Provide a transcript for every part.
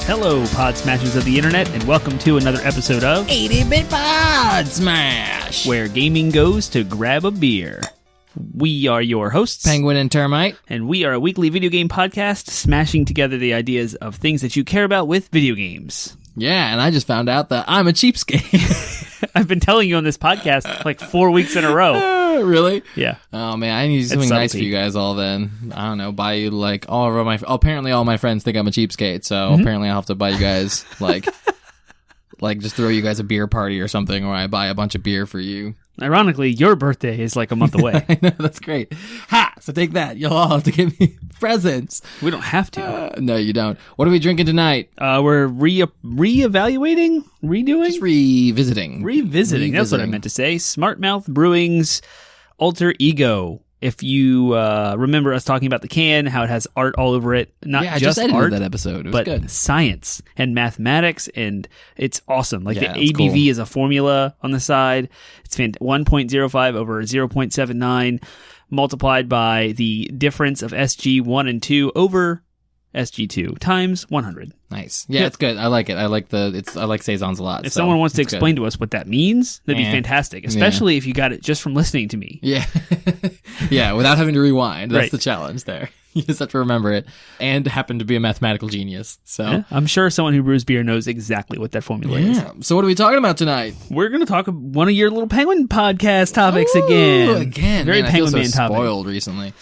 Hello, Podsmashers of the internet, and welcome to another episode of 80-Bit Podsmash, where gaming goes to grab a beer. We are your hosts, Penguin and Termite, and we are a weekly video game podcast smashing together the ideas of things that you care about with video games. Yeah, and I just found out that I'm a cheapskate. I've been telling you on this podcast like 4 weeks in a row. Really? Yeah. Oh man, I need to do something nice for you guys all then. I don't know, buy you like apparently all my friends think I'm a cheapskate, so apparently I'll have to buy you guys like just throw you guys a beer party or something, or I buy a bunch of beer for you. Ironically, your birthday is like a month away. I know, that's great. Ha! So take that. You'll all have to give me presents. We don't have to. No, you don't. What are we drinking tonight? We're reevaluating? Redoing? Just revisiting. Revisiting. That's what I meant to say. Smart Mouth Brewing's Alter Ego. If you remember us talking about the can, how it has art all over it, not I just edited art, that episode. It was but good. science and mathematics, and it's awesome. Like the it's ABV cool. is a formula on the side. It's 1.05 over 0.79 multiplied by the difference of SG1 and 2 over SG2 times 100. Nice. Yeah, it's good. I like it. I like saisons a lot. If someone wants to explain to us what that means, that'd be fantastic, especially if you got it just from listening to me. Yeah. Yeah, without having to rewind. That's Right. the challenge there. You just have to remember it and happen to be a mathematical genius. So Yeah, I'm sure someone who brews beer knows exactly what that formula is. So what are we talking about tonight? We're going to talk about one of your little Penguin podcast topics again. Again. Very man, Penguin I feel Man so topic. spoiled recently.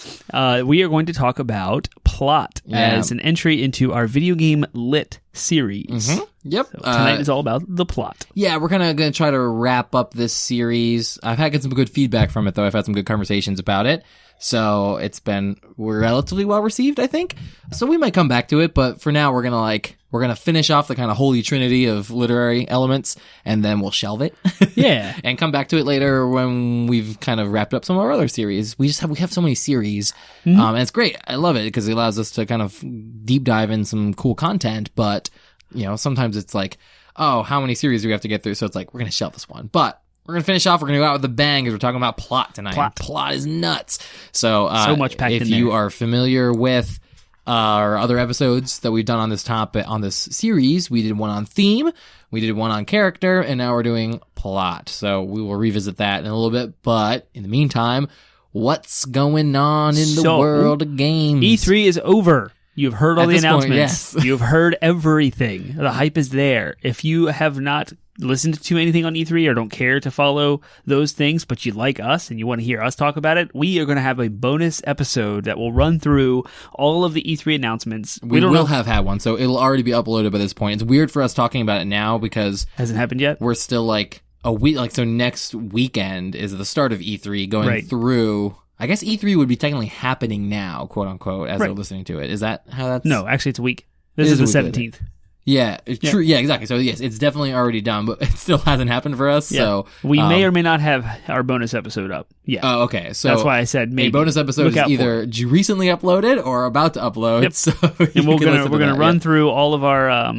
We are going to talk about plot as an entry into our video game lit series. Yep. So tonight is all about the plot. Yeah, we're kind of going to try to wrap up this series. I've had some good feedback from it, though. I've had some good conversations about it. So it's been relatively well received, I think. So we might come back to it, but for now we're gonna finish off the kind of holy trinity of literary elements, and then we'll shelve it. Yeah. And come back to it later when we've kind of wrapped up some of our other series. We have so many series, and it's great. I love it because it allows us to kind of deep dive in some cool content. But you know, sometimes it's like, oh, how many series do we have to get through? So it's like we're gonna shelve this one, but we're going to finish off. We're going to go out with a bang because we're talking about plot tonight. Plot is nuts. So much packed in if there. you are familiar with our other episodes that we've done on this topic, on this series, we did one on theme, we did one on character, and now we're doing plot. So we will revisit that in a little bit. But in the meantime, what's going on in the world of games? E3 is over. You've heard all the announcements. Yes. You've heard everything. The hype is there. If you have not listened to anything on E3 or don't care to follow those things, but you like us and you want to hear us talk about it, we are going to have a bonus episode that will run through all of the E3 announcements. We will have had one, so it'll already be uploaded by this point. It's weird for us talking about it now because hasn't happened yet. We're still like a week, so next weekend is the start of E3 going through. I guess E3 would be technically happening now, quote unquote, as they're listening to it. Is that how that's? No, actually it's a week. This is the 17th. Yeah, true. Yeah, exactly. So yes, it's definitely already done, but it still hasn't happened for us. Yeah. So we may or may not have our bonus episode up. Yeah. Oh, okay. So that's why I said maybe a bonus episode is either recently uploaded or about to upload. Yep. So and we're gonna run through all of our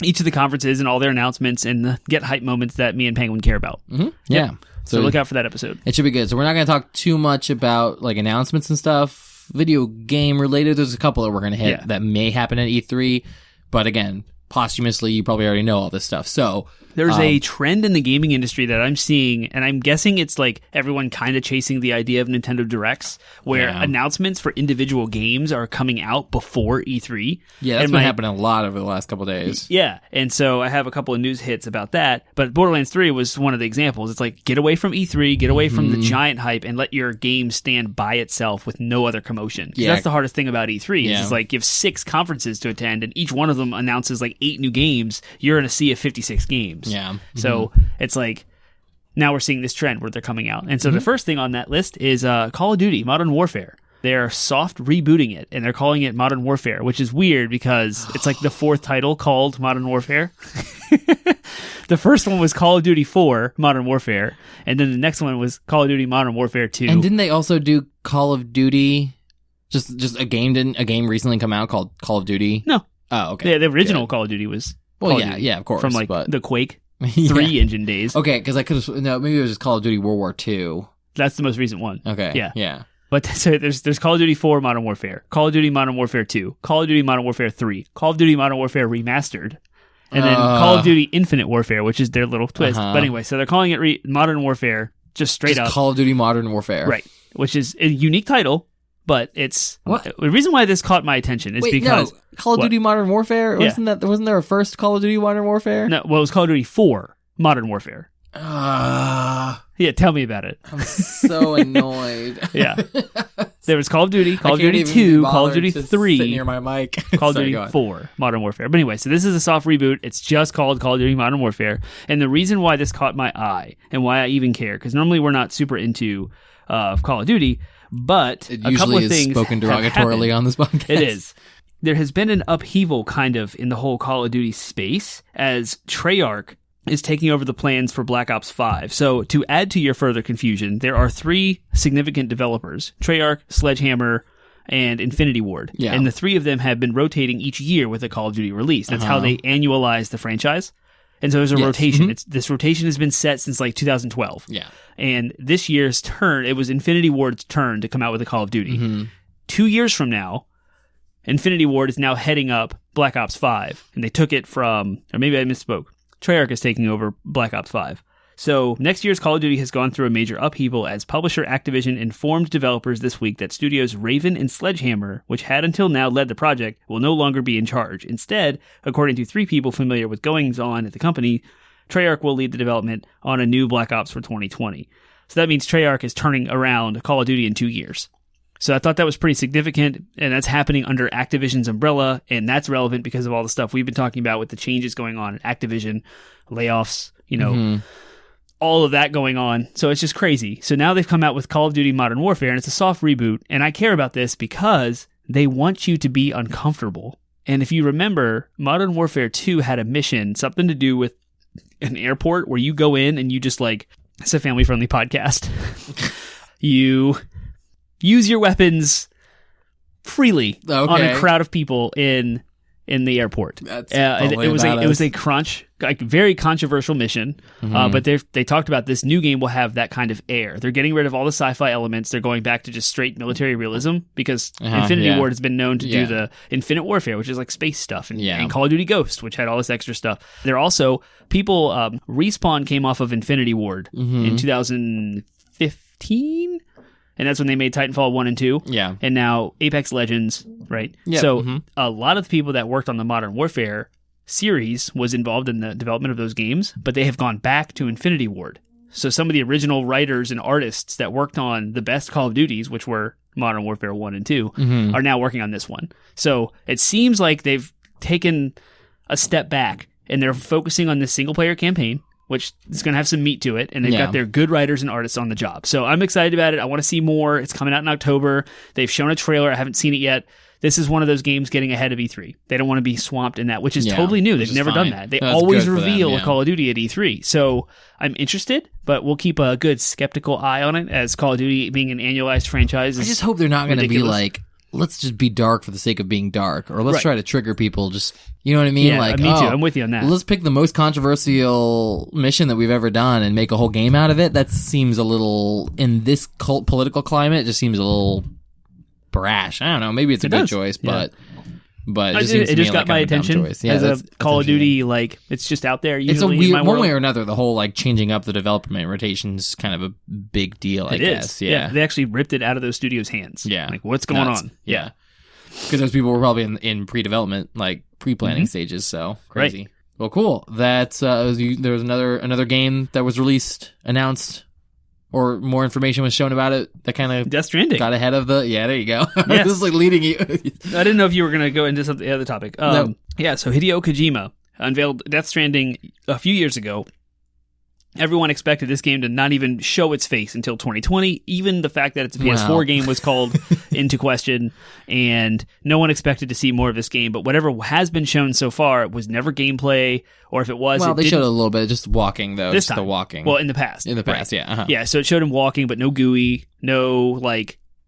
each of the conferences and all their announcements and get hype moments that me and Penguin care about. Mm-hmm. Yeah. Yep. So look out for that episode. It should be good. So we're not going to talk too much about like announcements and stuff, video game related. There's a couple that we're going to hit that may happen at E3, but again, posthumously, you probably already know all this stuff. So there's a trend in the gaming industry that I'm seeing, and I'm guessing it's like everyone kind of chasing the idea of Nintendo Directs, where announcements for individual games are coming out before E3. Yeah, that's been happening a lot over the last couple of days. Yeah, and so I have a couple of news hits about that, but Borderlands 3 was one of the examples. It's like, get away from E3, get away from the giant hype, and let your game stand by itself with no other commotion. Yeah. That's the hardest thing about E3, is it's like, you have 6 conferences to attend, and each one of them announces like 8 new games. You're in a sea of 56 games. Yeah. So it's like, now we're seeing this trend where they're coming out. And so the first thing on that list is Call of Duty Modern Warfare. They're soft rebooting it, and they're calling it Modern Warfare, which is weird because it's like the 4th title called Modern Warfare. The first one was Call of Duty 4 Modern Warfare, and then the next one was Call of Duty Modern Warfare 2. And didn't they also do Call of Duty? Just a game recently come out called Call of Duty? No. Oh, okay. Yeah, the original Call of Duty was Call of Duty, of course. From like the Quake 3 engine days. Okay, because I could have... No, maybe it was just Call of Duty World War II. That's the most recent one. Okay. Yeah. Yeah. But so there's Call of Duty 4 Modern Warfare, Call of Duty Modern Warfare 2, Call of Duty Modern Warfare 3, Call of Duty Modern Warfare Remastered, and then Call of Duty Infinite Warfare, which is their little twist. But anyway, so they're calling it Modern Warfare, just straight up. Call of Duty Modern Warfare. Right, which is a unique title, but it's... What? The reason why this caught my attention is because... No. Call of Duty Modern Warfare? Yeah. Wasn't there a first Call of Duty Modern Warfare? No, well, it was Call of Duty 4 Modern Warfare. Yeah, tell me about it. I'm so annoyed. Yeah. There was Call of Duty, Call of Duty 2, Call of Duty 3, sit near my mic. Call of Duty 4, Modern Warfare. But anyway, so this is a soft reboot. It's just called Call of Duty Modern Warfare. And the reason why this caught my eye and why I even care, because normally we're not super into Call of Duty, but it a couple of things spoken derogatorily on this podcast. It is. There has been an upheaval kind of in the whole Call of Duty space as Treyarch is taking over the plans for Black Ops 5. So to add to your further confusion, there are 3 significant developers, Treyarch, Sledgehammer, and Infinity Ward. Yeah. And the 3 of them have been rotating each year with a Call of Duty release. That's how they annualize the franchise. And so there's a rotation. This rotation has been set since like 2012. Yeah. And this year's turn, it was Infinity Ward's turn to come out with a Call of Duty. 2 years from now, Infinity Ward is now heading up Black Ops 5. And they took it from, or maybe I misspoke, Treyarch is taking over Black Ops 5. So next year's Call of Duty has gone through a major upheaval as publisher Activision informed developers this week that studios Raven and Sledgehammer, which had until now led the project, will no longer be in charge. Instead, according to 3 people familiar with goings-on at the company, Treyarch will lead the development on a new Black Ops for 2020. So that means Treyarch is turning around Call of Duty in 2 years. So I thought that was pretty significant, and that's happening under Activision's umbrella, and that's relevant because of all the stuff we've been talking about with the changes going on at Activision, layoffs, all of that going on. So it's just crazy. So now they've come out with Call of Duty Modern Warfare, and it's a soft reboot, and I care about this because they want you to be uncomfortable. And if you remember, Modern Warfare 2 had a mission, something to do with an airport where you go in and you just it's a family-friendly podcast. You use your weapons freely on a crowd of people in the airport. That's it was a very controversial mission, but they talked about this new game will have that kind of air. They're getting rid of all the sci-fi elements. They're going back to just straight military realism because Infinity Ward has been known to do the Infinite Warfare, which is like space stuff, and Call of Duty Ghost, which had all this extra stuff. They're also people. Respawn came off of Infinity Ward in 2015. And that's when they made Titanfall 1 and 2. Yeah. And now Apex Legends, right? Yeah. So a lot of the people that worked on the Modern Warfare series was involved in the development of those games, but they have gone back to Infinity Ward. So some of the original writers and artists that worked on the best Call of Duties, which were Modern Warfare 1 and 2, are now working on this one. So it seems like they've taken a step back and they're focusing on this single-player campaign, which is going to have some meat to it, and they've got their good writers and artists on the job. So I'm excited about it. I want to see more. It's coming out in October. They've shown a trailer. I haven't seen it yet. This is one of those games getting ahead of E3. They don't want to be swamped in that, which is totally new. They've never done that. They always reveal a Call of Duty at E3. So I'm interested, but we'll keep a good skeptical eye on it as Call of Duty being an annualized franchise. I just hope they're not going to be like, let's just be dark for the sake of being dark, or let's try to trigger people. Just, you know what I mean? Yeah, me too. I'm with you on that. Let's pick the most controversial mission that we've ever done and make a whole game out of it. That seems a little, in this political climate, it just seems a little brash. I don't know. Maybe it's a good choice, but it just got my attention as a Call of Duty. Like, it's just out there. It's a weird, one way or another. The whole changing up the development rotation is kind of a big deal. I guess. Yeah, they actually ripped it out of those studios' hands. Yeah, like what's going on? Yeah, because those people were probably in pre-development, pre-planning stages. So crazy. Right. Well, cool. That's there was another game that was announced. Or more information was shown about it that kind of Death Stranding got ahead of the... Yeah, there you go. Yes. This is leading you. I didn't know if you were going to go into the other topic. No. Yeah, so Hideo Kojima unveiled Death Stranding a few years ago. Everyone expected this game to not even show its face until 2020. Even the fact that it's a PS4 game was called into question, and no one expected to see more of this game. But whatever has been shown so far was never gameplay, or if it was... Well, they showed a little bit, just walking, though. This just time. The walking. Well, in the past. Yeah. Uh-huh. Yeah, so it showed him walking, but no GUI, no,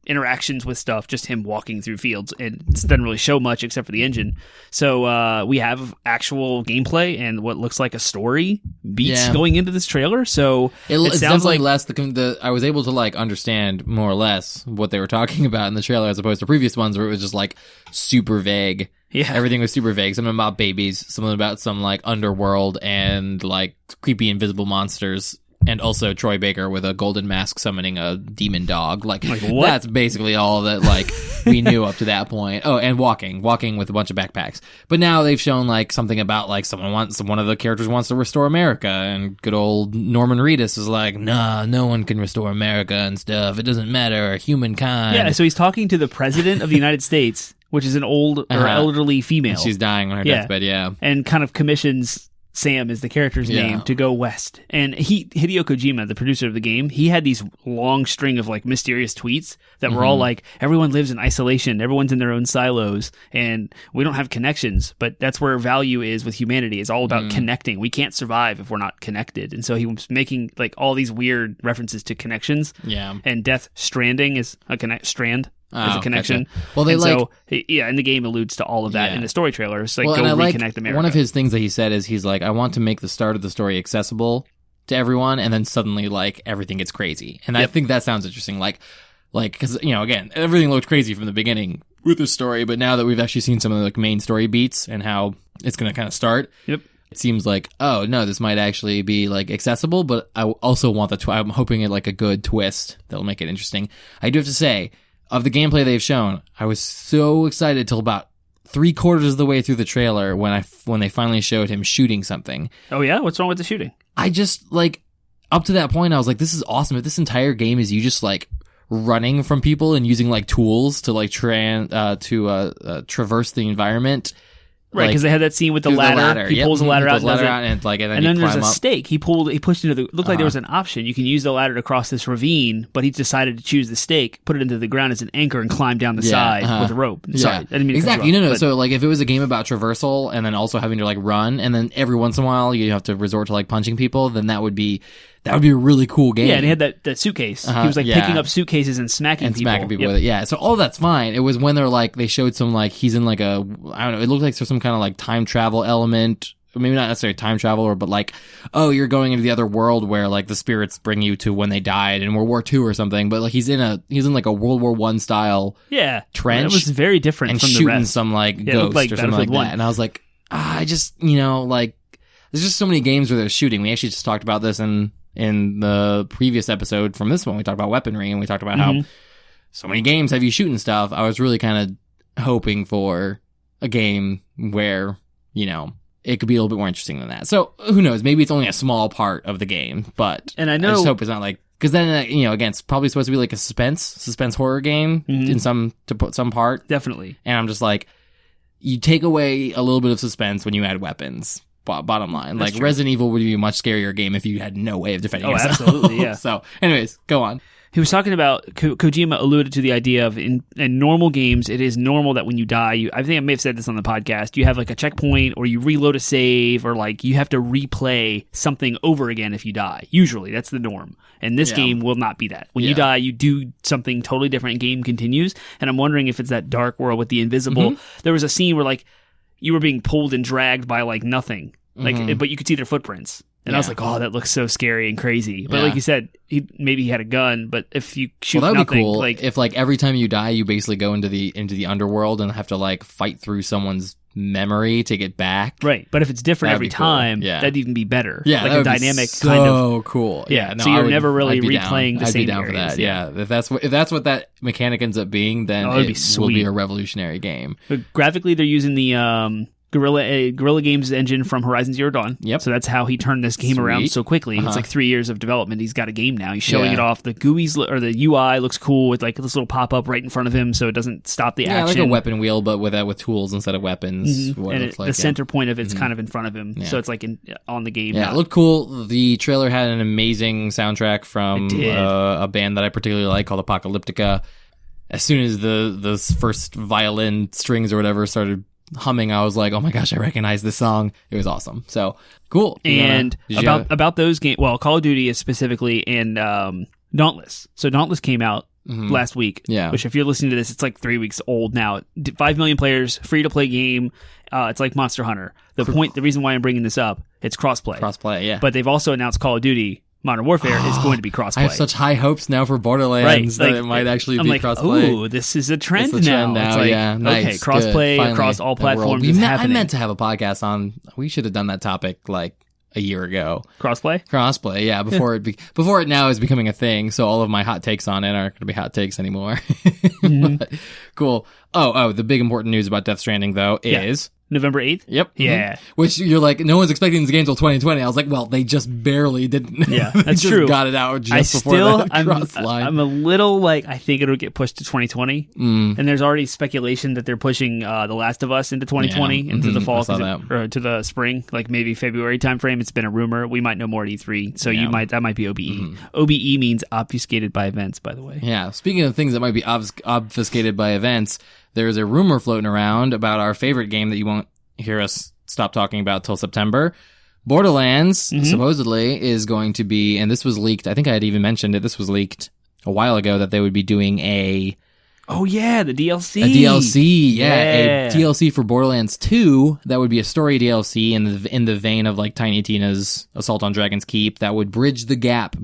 interactions with stuff, just him walking through fields, and it doesn't really show much except for the engine. So we have actual gameplay and what looks like a story beats going into this trailer. So it sounds definitely like less I was able to like understand more or less what they were talking about in the trailer as opposed to previous ones where it was just like super vague. Yeah. Everything was super vague. Something about babies, something about some like underworld and like creepy invisible monsters. And also Troy Baker with a golden mask summoning a demon dog. Like what? That's basically all that like we knew up to that point. Oh, and walking with a bunch of backpacks. But now they've shown like something about like one of the characters wants to restore America, and good old Norman Reedus is like, nah, no one can restore America and stuff. It doesn't matter, humankind. Yeah, so he's talking to the president of the United States, which is an old or elderly female. And she's dying on her deathbed, yeah. And kind of commissions Sam is the character's name, to go west. And Hideo Kojima, the producer of the game, he had these long string of like mysterious tweets that were all like, everyone lives in isolation, everyone's in their own silos, and we don't have connections. But that's where value is with humanity. It's all about connecting. We can't survive if we're not connected. And so he was making like all these weird references to connections. Yeah. And Death Stranding is a strand. As a connection. Gotcha. Well, and the game alludes to all of that in the story trailer. It's like, go reconnect America. One of his things that he said is he's like, I want to make the start of the story accessible to everyone, and then suddenly like everything gets crazy. And I think that sounds interesting. Like, because again, everything looked crazy from the beginning with the story, but now that we've actually seen some of the like main story beats and how it's going to kind of start. Yep. It seems like, oh no, this might actually be like accessible, but I also want I'm hoping it like a good twist that'll make it interesting. I do have to say, of the gameplay they've shown, I was so excited till about 3/4 of the way through the trailer when they finally showed him shooting something. Oh yeah? What's wrong with the shooting? I just, like, up to that point, I was like, this is awesome. If this entire game is you just, like, running from people and using, like, tools to, like, traverse the environment. Right, because they had that scene with the ladder. He pulls the ladder out, and then there's a stake. He pushed into the. Looked like there was an option. You can use the ladder to cross this ravine, but he decided to choose the stake, put it into the ground as an anchor, and climb down the side with a rope. Sorry, I didn't mean to exactly. No. So like, if it was a game about traversal and then also having to like run, and then every once in a while you have to resort to like punching people, then that would be a really cool game. Yeah, and he had that suitcase. He was like picking up suitcases and smacking people with it. Yeah, so all that's fine. It was when they're like, they showed some like, he's in like I don't know, it looked like there's some kind of like time travel element. Maybe not necessarily time travel, but like, oh, you're going into the other world where like the spirits bring you to when they died in World War II or something. But like he's in like a World War I style trench. It was very different and from the shooting rest. some like ghost or something like that. And I was like, I just like, there's just so many games where they're shooting. We actually just talked about this in the previous episode from this one. We talked about weaponry and we talked about how so many games have you shooting stuff. I was really kind of hoping for a game where, it could be a little bit more interesting than that. So who knows? Maybe it's only a small part of the game, but I just hope it's not like, because then, again, it's probably supposed to be like a suspense horror game in some part. Definitely. And I'm just like, you take away a little bit of suspense when you add weapons. Bottom line, that's like true. Resident Evil would be a much scarier game if you had no way of defending yourself. Absolutely, yeah. So, anyways, go on. He was talking about, Kojima alluded to the idea of in normal games, it is normal that when you die, I think I may have said this on the podcast, you have like a checkpoint or you reload a save or like you have to replay something over again if you die. Usually, that's the norm. And this game will not be that. When you die, you do something totally different and game continues. And I'm wondering if it's that dark world with the invisible. There was a scene where like you were being pulled and dragged by like nothing. Like, but you could see their footprints. And I was like, oh, that looks so scary and crazy. But like you said, maybe he had a gun, but if you shoot that would nothing, be cool. like, if like every time you die, you basically go into the underworld and have to like fight through someone's memory to get back. Right. But if it's different every time, that'd even be better. Yeah. Like a dynamic so kind of. So cool. Yeah. No, so you're never really replaying the same I'd be down areas. For that. Yeah. If that's what that mechanic ends up being, then it will be a revolutionary game. But graphically, they're using the Guerrilla Games engine from Horizon Zero Dawn. Yep. So that's how he turned this game around so quickly. It's like 3 years of development. He's got a game now. He's showing it off. The GUIs or the UI looks cool with like this little pop up right in front of him, so it doesn't stop the action. Like a weapon wheel, but with tools instead of weapons. The center point of it's kind of in front of him, so it's like on the game. Yeah, it looked cool. The trailer had an amazing soundtrack from a band that I particularly like called Apocalyptica. As soon as the first violin strings or whatever started humming, I was like, oh my gosh, I recognize this song. It was awesome. So cool. And about those games, well, Call of Duty is specifically and Dauntless. So Dauntless came out last week. Yeah. Which, if you're listening to this, it's like 3 weeks old now. 5 million players, free to play game. It's like Monster Hunter. The reason why I'm bringing this up, it's crossplay. Crossplay, yeah. But they've also announced Call of Duty Modern Warfare is going to be crossplay. I have such high hopes now for Borderlands that it might actually be crossplay. Oh, this is a trend it's now. It's like, yeah, nice, okay, crossplay across all platforms is happening. I meant to have a podcast on. We should have done that topic like a year ago. Crossplay, yeah. Before it now is becoming a thing. So all of my hot takes on it aren't going to be hot takes anymore. But, cool. Oh, the big important news about Death Stranding though is. November 8th? Yep. Yeah. Which you're like, no one's expecting this game until 2020. I was like, well, they just barely didn't. Yeah, they that's just true. got it out just before that cross line. I'm a little like, I think it'll get pushed to 2020. And there's already speculation that they're pushing The Last of Us into 2020, into the fall, or to the spring, like maybe February timeframe. It's been a rumor. We might know more at E3. So that might be OBE. OBE means obfuscated by events, by the way. Yeah. Speaking of things that might be obfuscated by events, there's a rumor floating around about our favorite game that you won't hear us stop talking about till September. Borderlands supposedly is going to be, and this was leaked, I think I had even mentioned it, this was leaked a while ago, that they would be doing the DLC. A DLC for Borderlands 2 that would be a story DLC in the vein of like Tiny Tina's Assault on Dragon's Keep that would bridge the gap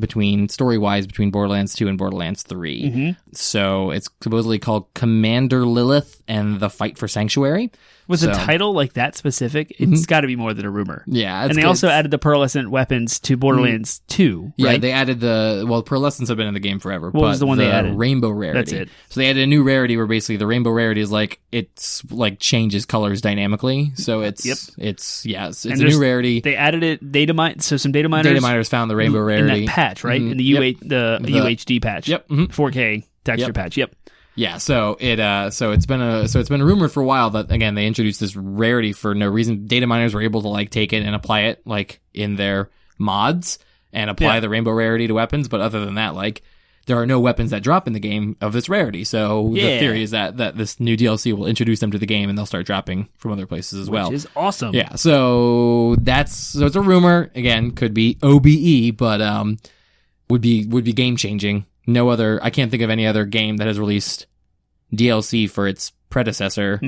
story-wise between Borderlands 2 and Borderlands 3. So it's supposedly called Commander Lilith and the Fight for Sanctuary. Was a title like that specific? It's got to be more than a rumor. Yeah. And they also added the pearlescent weapons to Borderlands 2, right? Yeah, they added pearlescents have been in the game forever. What was the one they added? Rainbow rarity. That's it. So they added a new rarity where basically the rainbow rarity is like, it's like changes colors dynamically. So it's a new rarity. They added it, so some data miners found the rainbow rarity. In that patch, right? In the UHD patch. Yep. 4K texture patch. Yep. Yeah, so it's been rumored for a while that again they introduced this rarity for no reason. Data miners were able to like take it and apply it like in their mods and apply the rainbow rarity to weapons, but other than that, like there are no weapons that drop in the game of this rarity. So the theory is that this new DLC will introduce them to the game and they'll start dropping from other places as well. Which is awesome. Yeah, so it's a rumor. Again, could be OBE, but would be game changing. I can't think of any other game that has released DLC for its predecessor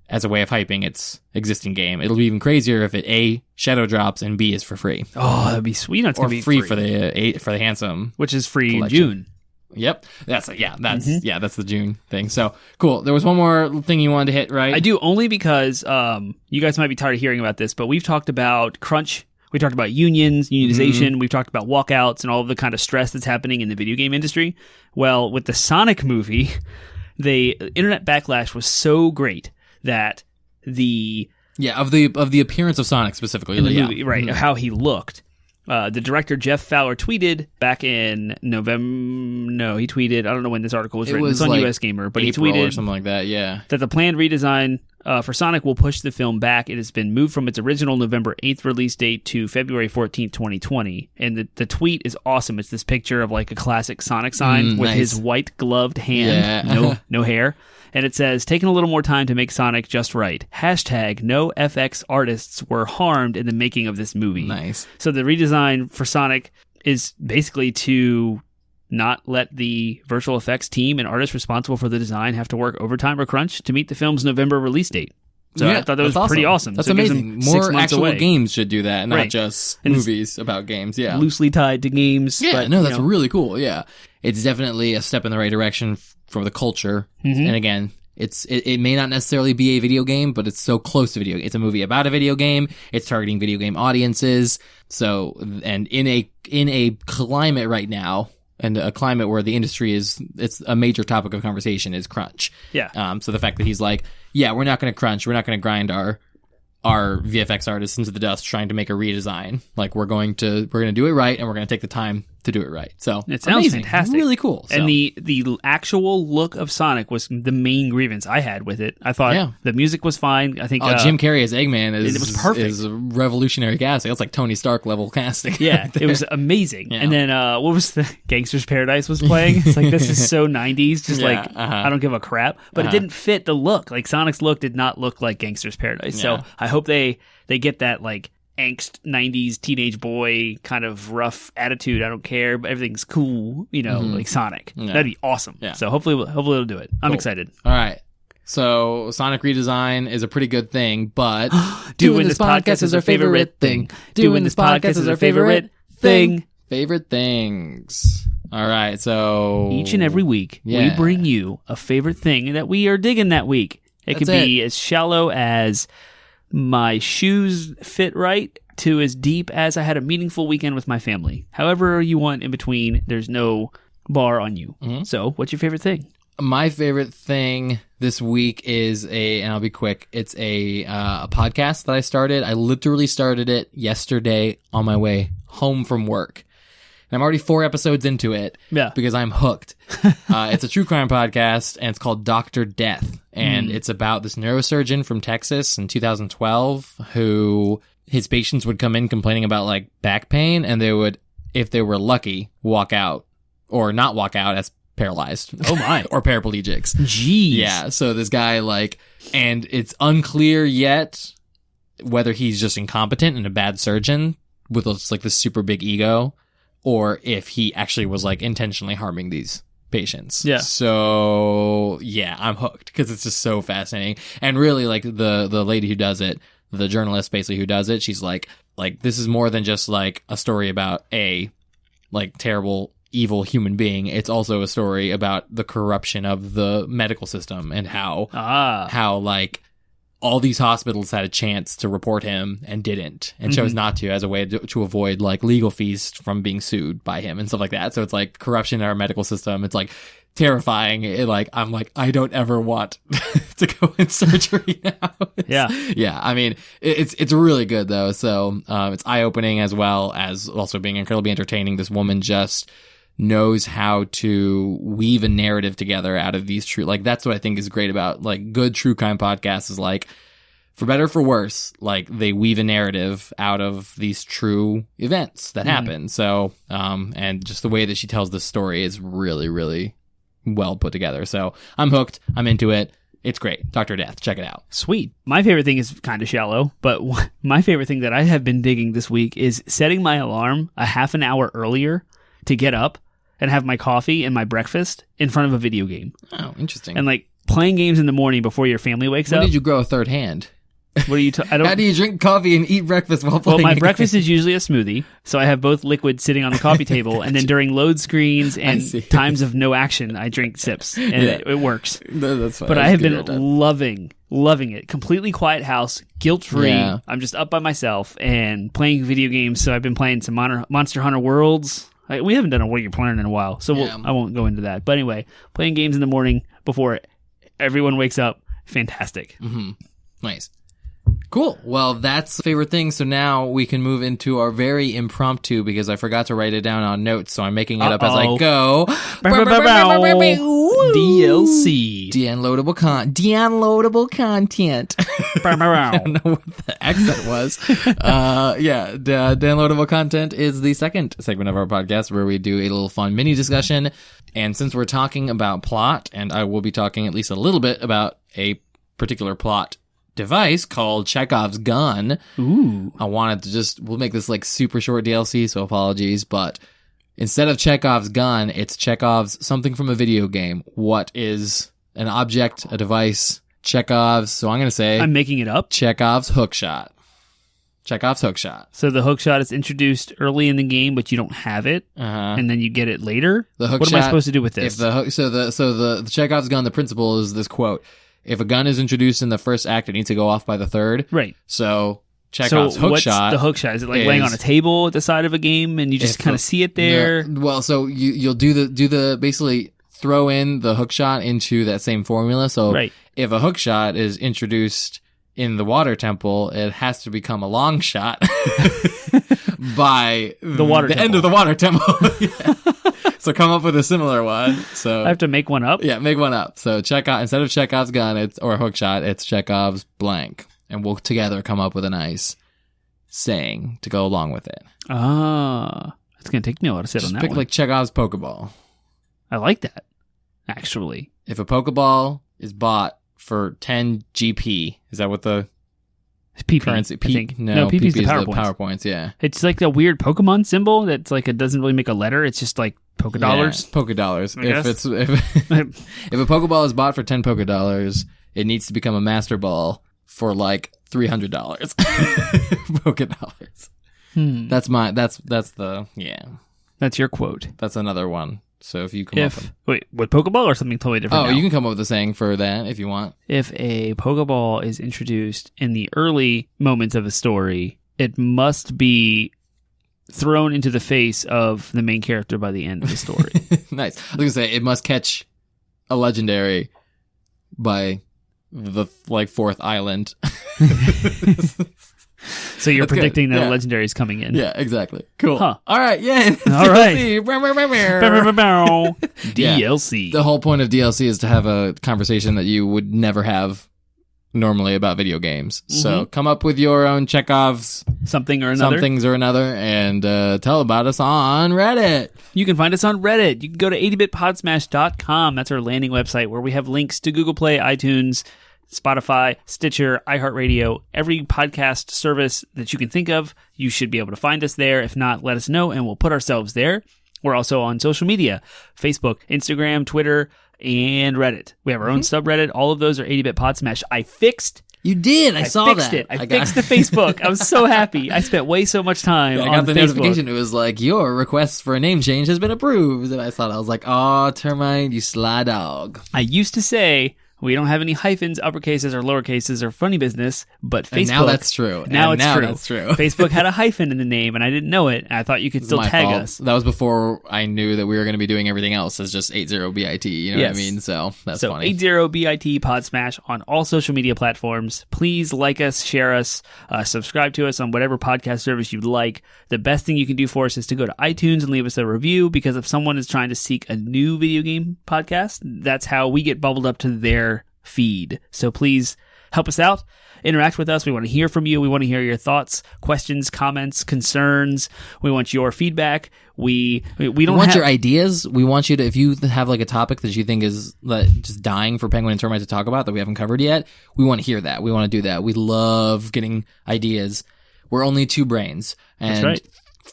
as a way of hyping its existing game. It'll be even crazier if it A, shadow drops, and B, is for free. Oh, that'd be sweet. It's gonna be free for the Handsome, which is free collection. in June. Yep, that's the June thing. So cool. There was one more thing you wanted to hit, right? I do, only because you guys might be tired of hearing about this, but we've talked about crunch. We talked about unionization. We've talked about walkouts and all of the kind of stress that's happening in the video game industry. Well, with the Sonic movie, the internet backlash was so great that of the appearance of Sonic specifically in the movie, right? How he looked. The director Jeff Fowler tweeted back in November. No, he tweeted. I don't know when this article was written. It's on like US Gamer, but April he tweeted or something like that. Yeah, that the planned redesign for Sonic will push the film back. It has been moved from its original November 8th release date to February 14th, 2020. And the tweet is awesome. It's this picture of like a classic Sonic sign with his white gloved hand, no hair. And it says, taking a little more time to make Sonic just right. # no FX artists were harmed in the making of this movie. Nice. So the redesign for Sonic is basically to not let the virtual effects team and artists responsible for the design have to work overtime or crunch to meet the film's November release date. So I thought that was pretty awesome. That's so amazing. More actual games should do that, not just movies about games. Yeah, loosely tied to games. Yeah, but, that's really cool. Yeah, it's definitely a step in the right direction for the culture. And again, it may not necessarily be a video game, but it's so close to video. It's a movie about a video game. It's targeting video game audiences. So, and in a climate right now, and a climate where the industry it's a major topic of conversation is crunch. Yeah. So the fact that he's like, yeah, we're not going to crunch. We're not going to grind our VFX artists into the dust trying to make a redesign. Like we're going to do it right, and we're going to take the time to do it right. So it sounds fantastic. Really cool. So. And the actual look of Sonic was the main grievance I had with it. I thought the music was fine. I think Jim Carrey as Eggman it was perfect. Is a revolutionary casting. It's like Tony Stark level casting. Yeah, it was amazing. Yeah. And then what was the Gangster's Paradise was playing? It's like, this is so 90s, just I don't give a crap. But it didn't fit the look. Like Sonic's look did not look like Gangster's Paradise. So I hope they get that like angst 90s teenage boy kind of rough attitude. I don't care, but everything's cool, like Sonic. Yeah. That'd be awesome. Yeah. So hopefully it'll do it. I'm Cool. excited. All right. So Sonic redesign is a pretty good thing, but doing this podcast is our favorite thing. Doing this podcast is our favorite thing. Favorite things. All right. So Each and every week, we bring you a favorite thing that we are digging that week. It could be as shallow as my shoes fit right to as deep as I had a meaningful weekend with my family. However you want in between, there's no bar on you. Mm-hmm. So what's your favorite thing? My favorite thing this week is and I'll be quick, it's a podcast that I started. I literally started it yesterday on my way home from work. And I'm already 4 episodes into it because I'm hooked. It's a true crime podcast, and it's called Dr. Death. And it's about this neurosurgeon from Texas in 2012 who his patients would come in complaining about like back pain, and they would, if they were lucky, walk out or not walk out as paralyzed. Oh my. Or paraplegics. Jeez. Yeah. So this guy and it's unclear yet whether he's just incompetent and a bad surgeon with this super big ego, or if he actually was intentionally harming these patients. Yeah. So yeah, I'm hooked because it's just so fascinating. And really the lady who does it, the journalist basically who does it, she's like this is more than just a story about a terrible evil human being. It's also a story about the corruption of the medical system and how all these hospitals had a chance to report him and didn't, and chose not to as a way to avoid legal fees from being sued by him and stuff like that. So it's corruption in our medical system. It's terrifying. I don't ever want to go in surgery now. Yeah. I mean, it's really good though. So it's eye opening as well as also being incredibly entertaining. This woman just knows how to weave a narrative together out of these true, that's what I think is great about good true crime podcasts is for better or for worse, they weave a narrative out of these true events that happen. So, and just the way that she tells this story is really, really well put together. So I'm hooked. I'm into it. It's great. Dr. Death. Check it out. Sweet. My favorite thing is kind of shallow, but my favorite thing that I have been digging this week is setting my alarm a half an hour earlier to get up and have my coffee and my breakfast in front of a video game. Oh, interesting. And playing games in the morning before your family wakes up. When did you grow a third hand? What are you I don't. How do you drink coffee and eat breakfast while playing? Well, my breakfast is usually a smoothie, so I have both liquids sitting on the coffee table, and then during load screens and times of no action, I drink sips, and it works. That's fine. But I have been loving it. Completely quiet house, guilt-free. Yeah. I'm just up by myself and playing video games, so I've been playing some Monster Hunter Worlds. We haven't done a What You're Playing in a while, so I won't go into that. But anyway, playing games in the morning before everyone wakes up, fantastic. Mm-hmm. Nice. Cool. Well, that's favorite thing. So now we can move into our very impromptu, because I forgot to write it down on notes, so I'm making it up as I go. DLC. Downloadable content. I don't know what the accent was. Downloadable content is the second segment of our podcast where we do a little fun mini discussion. And since we're talking about plot, and I will be talking at least a little bit about a particular plot device called Chekhov's gun. Ooh. I wanted to we'll make this super short DLC, so apologies, but instead of Chekhov's gun, it's Chekhov's something from a video game. What is an object, a device, Chekhov's, so I'm going to say... I'm making it up. Chekhov's hookshot. Chekhov's hookshot. So the hookshot is introduced early in the game, but you don't have it, and then you get it later? The hookshot, what am I supposed to do with this? The Chekhov's gun, the principle is this quote: if a gun is introduced in the first act, it needs to go off by the third. Right. So Chekhov's hookshot. What's the hookshot? Is it laying on a table at the side of a game and you just kind of see it there? Well, so you'll do the basically throw in the hookshot into that same formula. So if a hookshot is introduced in the water temple, it has to become a long shot by the end of the water temple. So come up with a similar one. So I have to make one up? Yeah, make one up. So instead of Chekhov's gun or hookshot, it's Chekhov's blank. And we'll together come up with a nice saying to go along with it. Ah, it's going to take me a while to sit on that pick one. Chekhov's Pokeball. I like that, actually. If a Pokeball is bought for 10 GP, is that what the PP, currency. I think. No, PP is the the PowerPoints. PowerPoints, yeah. It's like a weird Pokemon symbol that's like it doesn't really make a letter. It's just like Poké Dollars. Yeah, Poké Dollars. I guess. If a Pokeball is bought for 10 Poké Dollars, it needs to become a Master Ball for like $300. Poké Dollars. That's your quote. That's another one. So if you come up with Pokeball or something totally different. Oh, now? you can come up with a saying for that if you want. If a Pokeball is introduced in the early moments of a story, it must be thrown into the face of the main character by the end of the story. Nice. I was going to say, it must catch a legendary by the fourth island. So you're That's predicting good. that Yeah. a legendary is coming in. Yeah, exactly. Cool. Huh. All right, yeah. All right. Yeah. DLC. The whole point of DLC is to have a conversation that you would never have normally about video games. So come up with your own Chekhov's Something or another. some things or another and tell about us on Reddit. You can find us on Reddit. You can go to 80bitpodsmash.com. That's our landing website where we have links to Google Play, iTunes, Spotify, Stitcher, iHeartRadio, every podcast service that you can think of. You should be able to find us there. If not, let us know and we'll put ourselves there. We're also on social media, Facebook, Instagram, Twitter, and Reddit. We have our own subreddit. All of those are 80-bit Podsmash. I fixed You did. I saw fixed that. it. I fixed the Facebook. I was so happy. I spent way so much time I on got the Facebook. notification. It was like, your request for a name change has been approved. And I was like, oh, Termite, you sly dog. I used to say we don't have any hyphens, uppercases, or lowercases, or funny business, but Facebook. And now that's true. Now And it's true. That's true. Facebook had a hyphen in the name, and I didn't know it. And I thought you could still My tag fault. us. That was before I knew that we were going to be doing everything else as just 80BIT. You know what I Yes. mean? So that's So funny. 80BIT Podsmash on all social media platforms. Please like us, share us, subscribe to us on whatever podcast service you'd like. The best thing you can do for us is to go to iTunes and leave us a review, because if someone is trying to seek a new video game podcast, that's how we get bubbled up to their feed. So please help us out. Interact with us. We want to hear from you. We want to hear your thoughts, questions, comments, concerns. We want your feedback. We don't want have your ideas. We want you to, if you have like a topic that you think is like just dying for Penguin and Termite to talk about that we haven't covered yet, we want to hear that. We want to do that. We love getting ideas. We're only 2 brains, and That's right.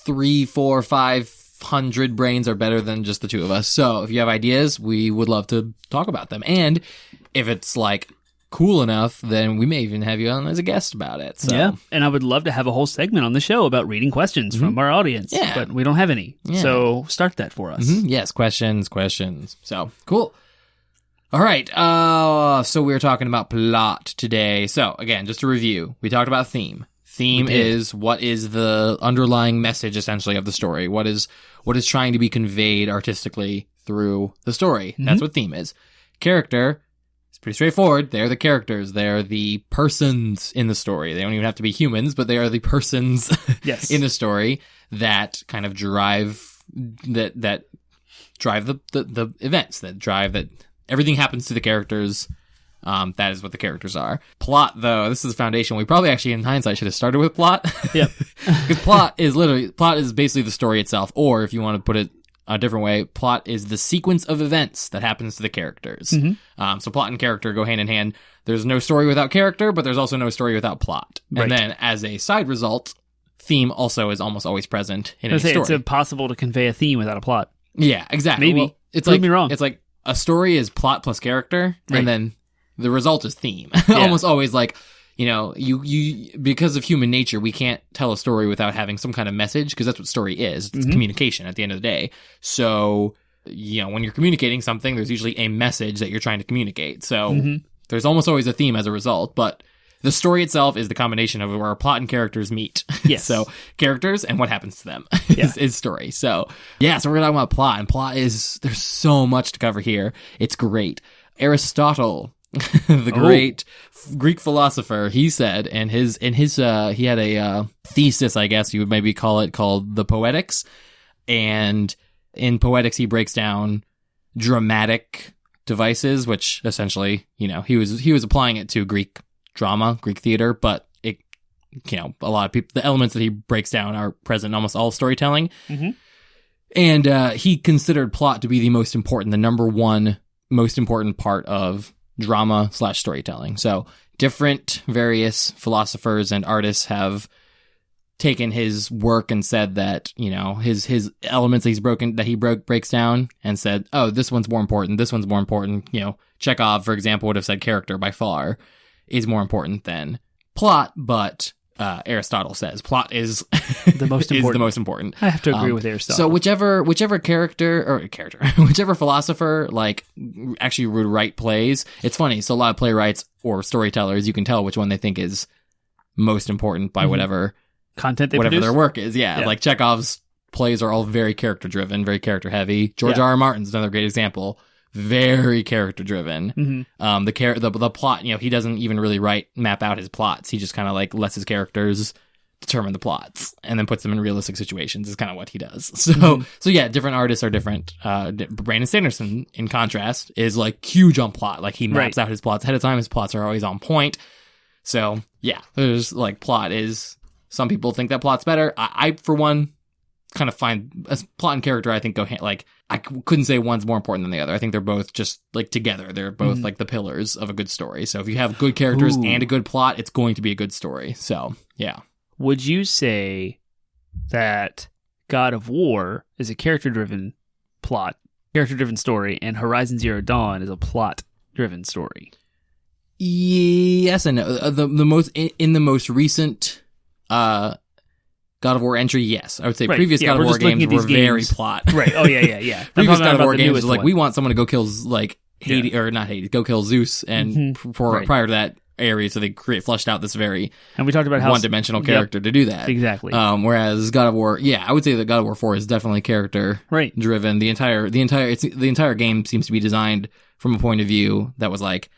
3, 4, 500 brains are better than just the 2 of us. So if you have ideas, we would love to talk about them. And if it's like cool enough, then we may even have you on as a guest about it. So. Yeah, and I would love to have a whole segment on the show about reading questions from our audience. Yeah. But we don't have any. Yeah. So start that for us. Yes, questions. So, cool. All right, so we were talking about plot today. So, again, just to review, we talked about theme. Theme is what is the underlying message, essentially, of the story. What is trying to be conveyed artistically through the story. That's what theme is. Character, it's pretty straightforward. They're the characters. They're the persons in the story. They don't even have to be humans, but they are the persons Yes. in the story that kind of drive that drive the events, that everything happens to the characters. That is what the characters are. Plot, though, this is the foundation. We probably actually, in hindsight, should have started with plot. Yep. Because plot is basically the story itself. Or if you want to put it a different way, plot is the sequence of events that happens to the characters. So plot and character go hand in hand. There's no story without character, but there's also no story without plot. Right. And then, as a side result, theme also is almost always present in I a was saying, story. it's impossible to convey a theme without a plot. Yeah, exactly. Maybe. Well, it's Prove like me wrong. It's like a story is plot plus character, Right. and then the result is theme. Yeah. Almost always, like, you know, you because of human nature, we can't tell a story without having some kind of message, because that's what story is. It's communication at the end of the day. So, you know, when you're communicating something, there's usually a message that you're trying to communicate. So there's almost always a theme as a result, but the story itself is the combination of where plot and characters meet. Yes. So characters and what happens to them Yeah. is story. So yeah, so we're talking about plot, and plot is, there's so much to cover here. It's great. Aristotle, the great Greek philosopher, he said, and he had a thesis, I guess you would maybe call it, called the Poetics. And in Poetics, he breaks down dramatic devices, which essentially, you know, he was applying it to Greek drama, Greek theater, but it, you know, a lot of people, the elements that he breaks down are present in almost all storytelling. And he considered plot to be the most important, the number one most important part of drama / storytelling. So different various philosophers and artists have taken his work and said that, you know, his elements that he breaks down and said, oh, this one's more important, this one's more important. You know, Chekhov, for example, would have said character by far is more important than plot, but Aristotle says plot is the most important. is the most important. I have to agree with Aristotle. So whichever whichever philosopher like actually would write plays, it's funny. So a lot of playwrights or storytellers, you can tell which one they think is most important by whatever content they whatever produce? their work is. Yeah, like Chekhov's plays are all very character driven, very character heavy. George R. R. Martin's another great example. Very character driven. The plot, you know, he doesn't even really map out his plots. He just kind of like lets his characters determine the plots and then puts them in realistic situations is kind of what he does. So yeah, different artists are different. Brandon Sanderson, in contrast, is like huge on plot. Like he maps out his plots ahead of time. His plots are always on point. So yeah, there's like plot is, some people think that plot's better. I for one, kind of find as plot and character, I think go hand, like I couldn't say one's more important than the other. I think they're both just like together. They're both like the pillars of a good story. So if you have good characters and a good plot, it's going to be a good story. So yeah. Would you say that God of War is a character-driven story, and Horizon Zero Dawn is a plot-driven story? Yes and no. The most recent God of War entry, yes. I would say previous God of War games were very plot. Right. Oh, yeah. Previous God of War games was like, we want someone to go kill, like, Hades, or not Hades, go kill Zeus, and prior to that area, so they flushed out this very and we talked about how one-dimensional character to do that. Exactly. Whereas God of War, I would say that God of War 4 is definitely character driven. The entire game seems to be designed from a point of view that was like,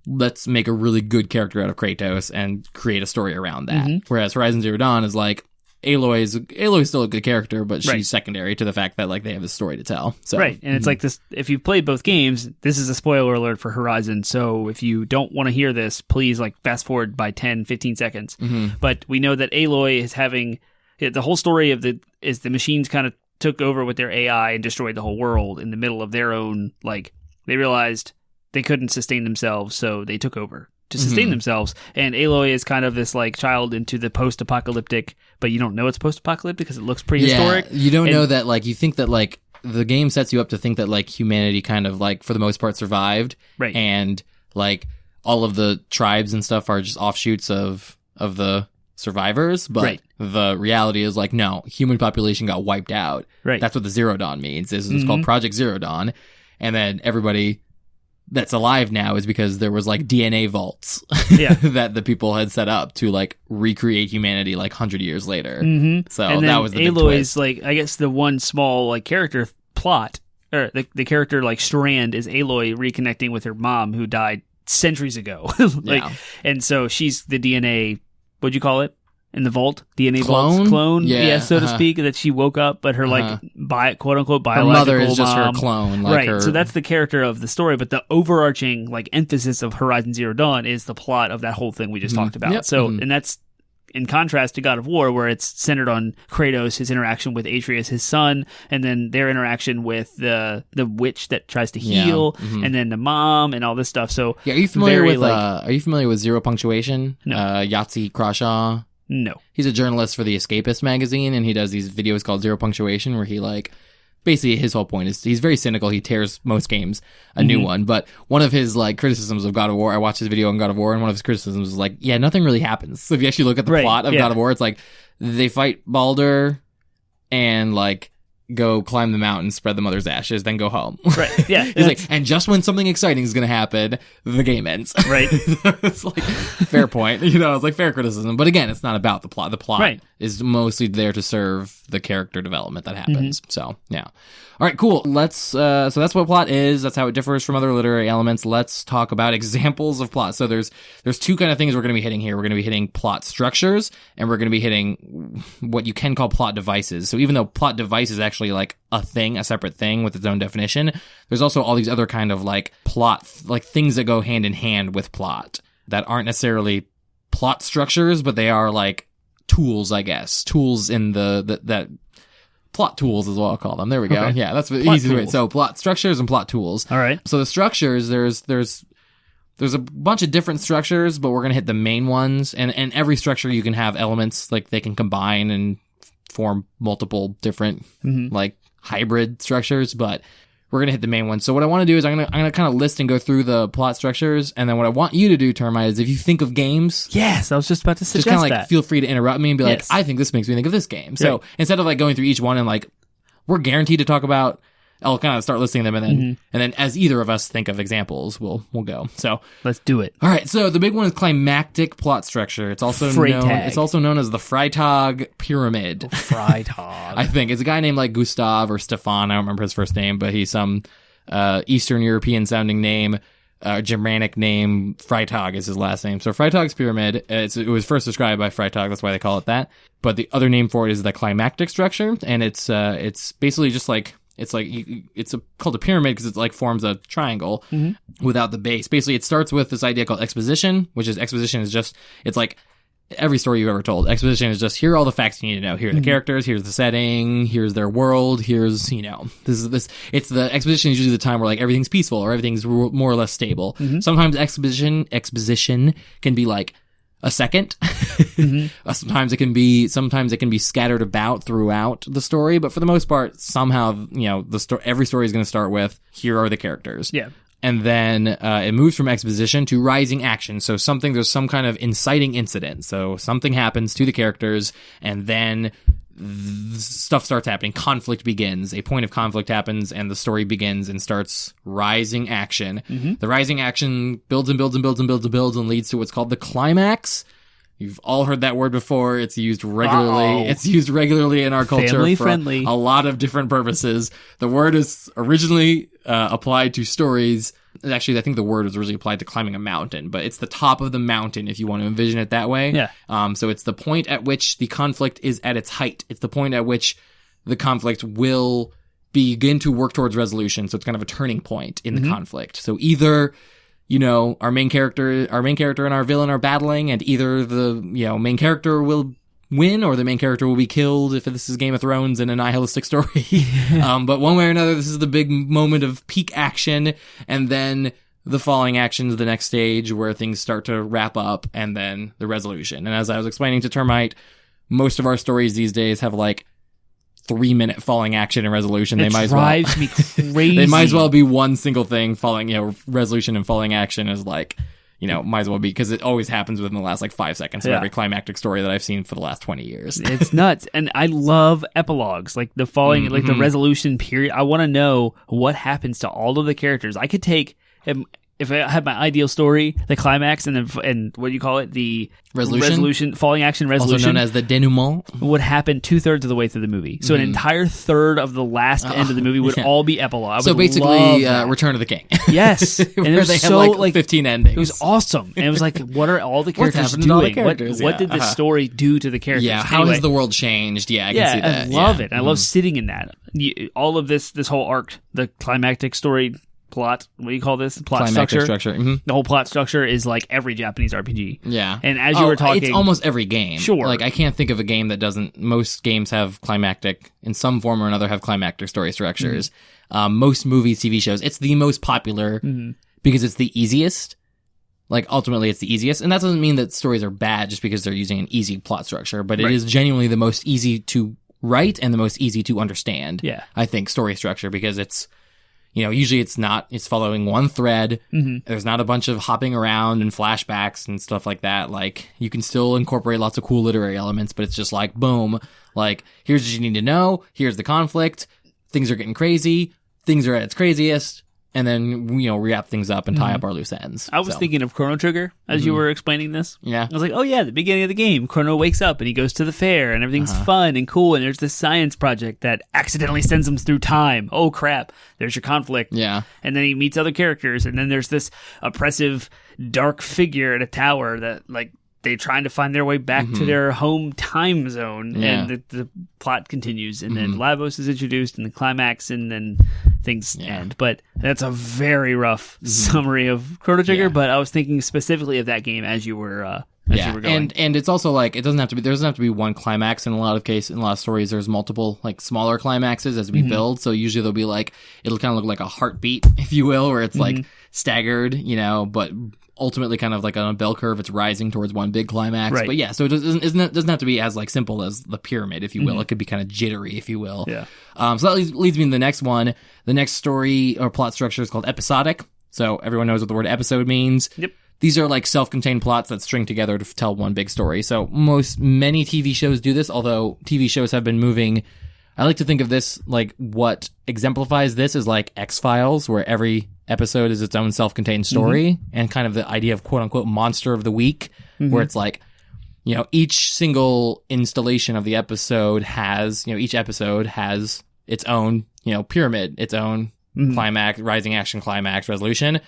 let's make a really good character out of Kratos and create a story around that. Whereas Horizon Zero Dawn is like, Aloy's still a good character, but she's secondary to the fact that like they have a story to tell. So and it's like this. If you've played both games, this is a spoiler alert for Horizon. So if you don't want to hear this, please like fast forward by 10, 15 seconds. But we know that Aloy is having the whole story of the machines kind of took over with their AI and destroyed the whole world in the middle of their own, like they realized they couldn't sustain themselves, so they took over to sustain themselves. And Aloy is kind of this like child into the post-apocalyptic, but you don't know it's post-apocalyptic because it looks prehistoric. Yeah, you don't know that, like, you think that like the game sets you up to think that like humanity kind of like for the most part survived, and like all of the tribes and stuff are just offshoots of the survivors, but the reality is like, no, human population got wiped out. That's what the Zero Dawn means. It's called Project Zero Dawn, and then everybody that's alive now is because there was like DNA vaults that the people had set up to like recreate humanity like 100 years later. So and that was the big twist. Like, I guess the one small like character plot, or the character like strand, is Aloy reconnecting with her mom who died centuries ago. And so she's the DNA, what'd you call it? In the vault, DNA clone, so to speak, that she woke up, but her like quote unquote biological her mother is just mom, her clone, like So that's the character of the story, but the overarching like emphasis of Horizon Zero Dawn is the plot of that whole thing we just talked about. So, and that's in contrast to God of War, where it's centered on Kratos, his interaction with Atreus, his son, and then their interaction with the witch that tries to heal, and then the mom and all this stuff. So, are you familiar with Zero Punctuation? No. Yahtzee Crawshaw. No. He's a journalist for the Escapist magazine, and he does these videos called Zero Punctuation, where he like, basically his whole point is he's very cynical. He tears most games a new one, but one of his like criticisms of God of War, I watched his video on God of War, and one of his criticisms was like, nothing really happens. So if you actually look at the plot of God of War, it's like they fight Baldur and like go climb the mountain, spread the mother's ashes, then go home. He's like, and just when something exciting is going to happen, the game ends. It's like, fair point. It's like fair criticism. But again, it's not about the plot. The plot is mostly there to serve the character development that happens. So, yeah. All right, cool. Let's, so that's what plot is. That's how it differs from other literary elements. Let's talk about examples of plot. So there's two kind of things we're going to be hitting here. We're going to be hitting plot structures, and we're going to be hitting what you can call plot devices. So even though plot device is actually like a separate thing with its own definition, there's also all these other kind of like plot, like things that go hand in hand with plot that aren't necessarily plot structures, but they are like tools, I guess. Tools in that plot tools is what I'll call them. There we go. Okay. Yeah, that's the easy way. So plot structures and plot tools. All right. So the structures, there's there's a bunch of different structures, but we're going to hit the main ones. And every structure you can have elements, like they can combine and form multiple different, like hybrid structures, but we're going to hit the main one. So what I want to do is I'm going to kind of list and go through the plot structures. And then what I want you to do, Termite, is if you think of games. Yes, I was just about to suggest just kind of like that. feel free to interrupt me and be like, I think this makes me think of this game. So instead of like going through each one and like, we're guaranteed to talk about, I'll kind of start listing them and then as either of us think of examples, we'll go. So let's do it. All right. So the big one is climactic plot structure. It's also known as the Freytag pyramid. Freytag. I think it's a guy named like Gustav or Stefan. I don't remember his first name, but he's some Eastern European sounding name, Germanic name. Freytag is his last name. So Freytag's pyramid. It was first described by Freytag. That's why they call it that. But the other name for it is the climactic structure, and it's basically just like. It's called a pyramid because it like forms a triangle without the base. Basically, it starts with this idea called exposition, exposition is just, it's like every story you've ever told. Exposition is just, here are all the facts you need to know. Here are the characters, here's the setting, here's their world, here's, it's the exposition is usually the time where like everything's peaceful or everything's more or less stable. Sometimes exposition can be like a second. Sometimes it can be scattered about throughout the story, but for the most part, somehow, every story is going to start with, here are the characters. Yeah. And then it moves from exposition to rising action. So there's some kind of inciting incident. So something happens to the characters, and then stuff starts happening. Conflict begins. A point of conflict happens, and the story begins and starts rising action. The rising action builds and builds and builds and builds and builds and leads to what's called the climax. You've all heard that word before. It's used regularly. It's used regularly in our culture Family for friendly. A lot of different purposes. The word is originally applied to stories. Actually, I think the word was originally applied to climbing a mountain, but it's the top of the mountain if you want to envision it that way. Yeah. So it's the point at which the conflict is at its height. It's the point at which the conflict will begin to work towards resolution. So it's kind of a turning point in the conflict. So either, our main character and our villain are battling, and either the, main character will win or the main character will be killed if this is Game of Thrones in a nihilistic story. But one way or another, this is the big moment of peak action, and then the falling action is the next stage where things start to wrap up, and then the resolution. And as I was explaining to Termite, most of our stories these days have like 3-minute falling action and resolution. It drives me crazy. They might as well be one single thing. Falling, resolution and falling action is like, might as well be, because it always happens within the last like 5 seconds of every climactic story that I've seen for the last 20 years. It's nuts. And I love epilogues, like the falling, like the resolution period. I want to know what happens to all of the characters. I could take, if I had my ideal story, the climax, and what do you call it? The resolution, falling action resolution. Also known as the denouement. Would happen 2/3 of the way through the movie. So an entire third of the last end of the movie would all be epilogue. So basically, Return of the King. Yes. And it was they so had like 15 endings. It was awesome. And it was like, what are all the characters doing? What did the story do to the characters? Yeah, how has the world changed? Yeah, I can see that. I love it. I love sitting in that. All of this whole arc, the climactic story plot, what do you call this? Plot climactic structure. The whole plot structure is like every Japanese RPG. Yeah. And as you were talking, it's almost every game. Sure. Like I can't think of a game that doesn't. Most games have climactic, in some form or another, have climactic story structures. Most movies, TV shows, it's the most popular because it's the easiest. Like ultimately it's the easiest. And that doesn't mean that stories are bad just because they're using an easy plot structure, but it is genuinely the most easy to write and the most easy to understand. Yeah. I think story structure, because it's, usually it's following one thread. There's not a bunch of hopping around and flashbacks and stuff like that. Like, you can still incorporate lots of cool literary elements, but it's just like, boom, like, here's what you need to know. Here's the conflict. Things are getting crazy. Things are at its craziest. And then, wrap things up and tie up our loose ends. I was thinking of Chrono Trigger as you were explaining this. Yeah. I was like, oh yeah, the beginning of the game, Chrono wakes up and he goes to the fair and everything's fun and cool, and there's this science project that accidentally sends him through time. Oh crap, there's your conflict. Yeah. And then he meets other characters, and then there's this oppressive, dark figure at a tower that, like, they're trying to find their way back to their home time zone, and the plot continues, and then Lavos is introduced, and the climax, and then things end. But that's a very rough summary of Chrono Trigger. But I was thinking specifically of that game as you were going. And it's also like, there doesn't have to be one climax in a lot of stories. There's multiple like smaller climaxes as we build. So usually it'll kind of look like a heartbeat, if you will, where it's like staggered, but ultimately kind of like on a bell curve, it's rising towards one big climax. Right. But yeah, so it doesn't have to be as like simple as the pyramid, if you will. It could be kind of jittery, if you will. Yeah. So that leads me to the next one. The next story or plot structure is called episodic. So everyone knows what the word episode means. Yep. These are like self-contained plots that string together to tell one big story. So many TV shows do this, although TV shows have been moving. I like to think of this, like, what exemplifies this is like X-Files, where every episode is its own self-contained story, and kind of the idea of quote-unquote monster of the week, where it's like, you know, each single installation of the episode has, you know, each episode has its own, you know, pyramid, its own climax, rising action, climax, resolution.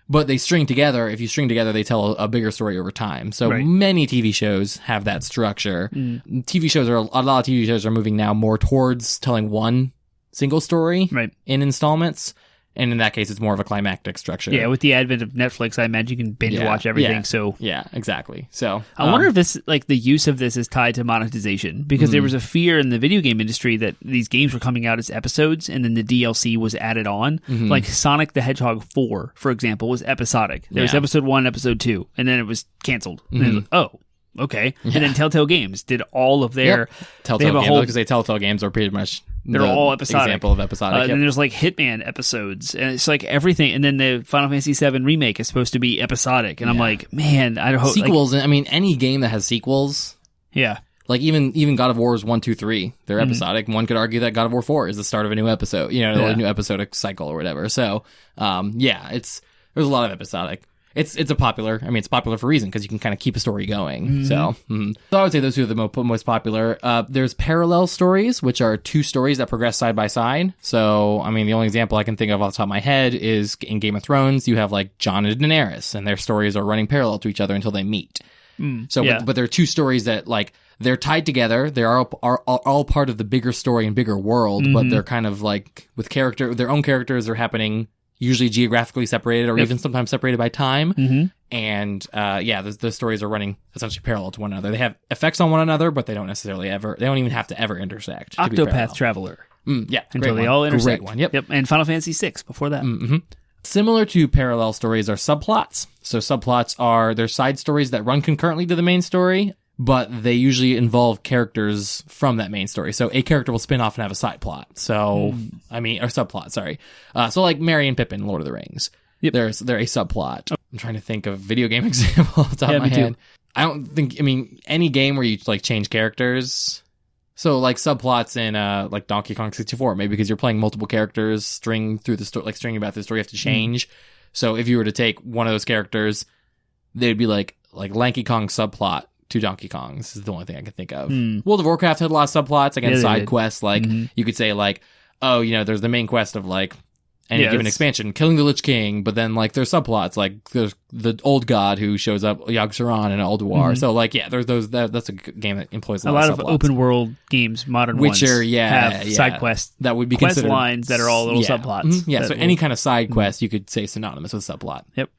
But they string together. If you string together, they tell a bigger story over time. So many TV shows have that structure. A lot of TV shows are moving now more towards telling one single story in installments. And in that case, it's more of a climactic structure. Yeah, with the advent of Netflix, I imagine you can binge watch everything. Yeah, so yeah, exactly. So I wonder if this, like, the use of this is tied to monetization, because there was a fear in the video game industry that these games were coming out as episodes and then the DLC was added on. Like Sonic the Hedgehog 4, for example, was episodic. There was episode 1, episode 2, and then it was canceled. And then it was like, oh, okay. And then Telltale Games did all of their Telltale Games, because Telltale Games are pretty much they're all episodic. Example of episodic. And then there's like Hitman episodes, and it's like everything. And then the Final Fantasy VII remake is supposed to be episodic, and I'm like, man, I don't hope sequels. I mean, any game that has sequels, like even God of War's 1, 2, 3, they're episodic. One could argue that God of War 4 is the start of a new episode, you know, a new episodic cycle or whatever. So, there's a lot of episodic. It's popular for a reason, because you can kind of keep a story going. So I would say those two are the most popular. There's parallel stories, which are two stories that progress side by side. So, I mean, the only example I can think of off the top of my head is in Game of Thrones, you have like Jon and Daenerys, and their stories are running parallel to each other until they meet. But there are two stories that, like, they're tied together. They are all part of the bigger story and bigger world, but they're kind of like with their own characters are happening usually geographically separated, or even sometimes separated by time. And the stories are running essentially parallel to one another. They have effects on one another, but they don't even have to ever intersect. Octopath Traveler. Until they all intersect. Great one. Yep. And Final Fantasy VI before that. Similar to parallel stories are subplots. So subplots are they're side stories that run concurrently to the main story, but they usually involve characters from that main story. So a character will spin off and have a side plot. So, or subplot, sorry. So like Merry and Pippin, Lord of the Rings. They're a subplot. I'm trying to think of a video game example off the top of my head. I don't think, any game where you like change characters. So like subplots in like Donkey Kong 64, maybe because you're playing multiple characters, stringing about the story, you have to change. So if you were to take one of those characters, they'd be like Lanky Kong subplot to Donkey Kong. This is the only thing I can think of. World of Warcraft had a lot of subplots, again, side quests. Like you could say like, oh, there's the main quest of like any given expansion, killing the Lich King, but then like there's subplots, like there's the old god who shows up, Yogg-Saron in Ulduar. So like, there's those. That's a game that employs a lot of open world games, modern Witcher, ones, have side quests that would be quest considered lines that are all little subplots. So any kind of side quest you could say synonymous with subplot. Yep.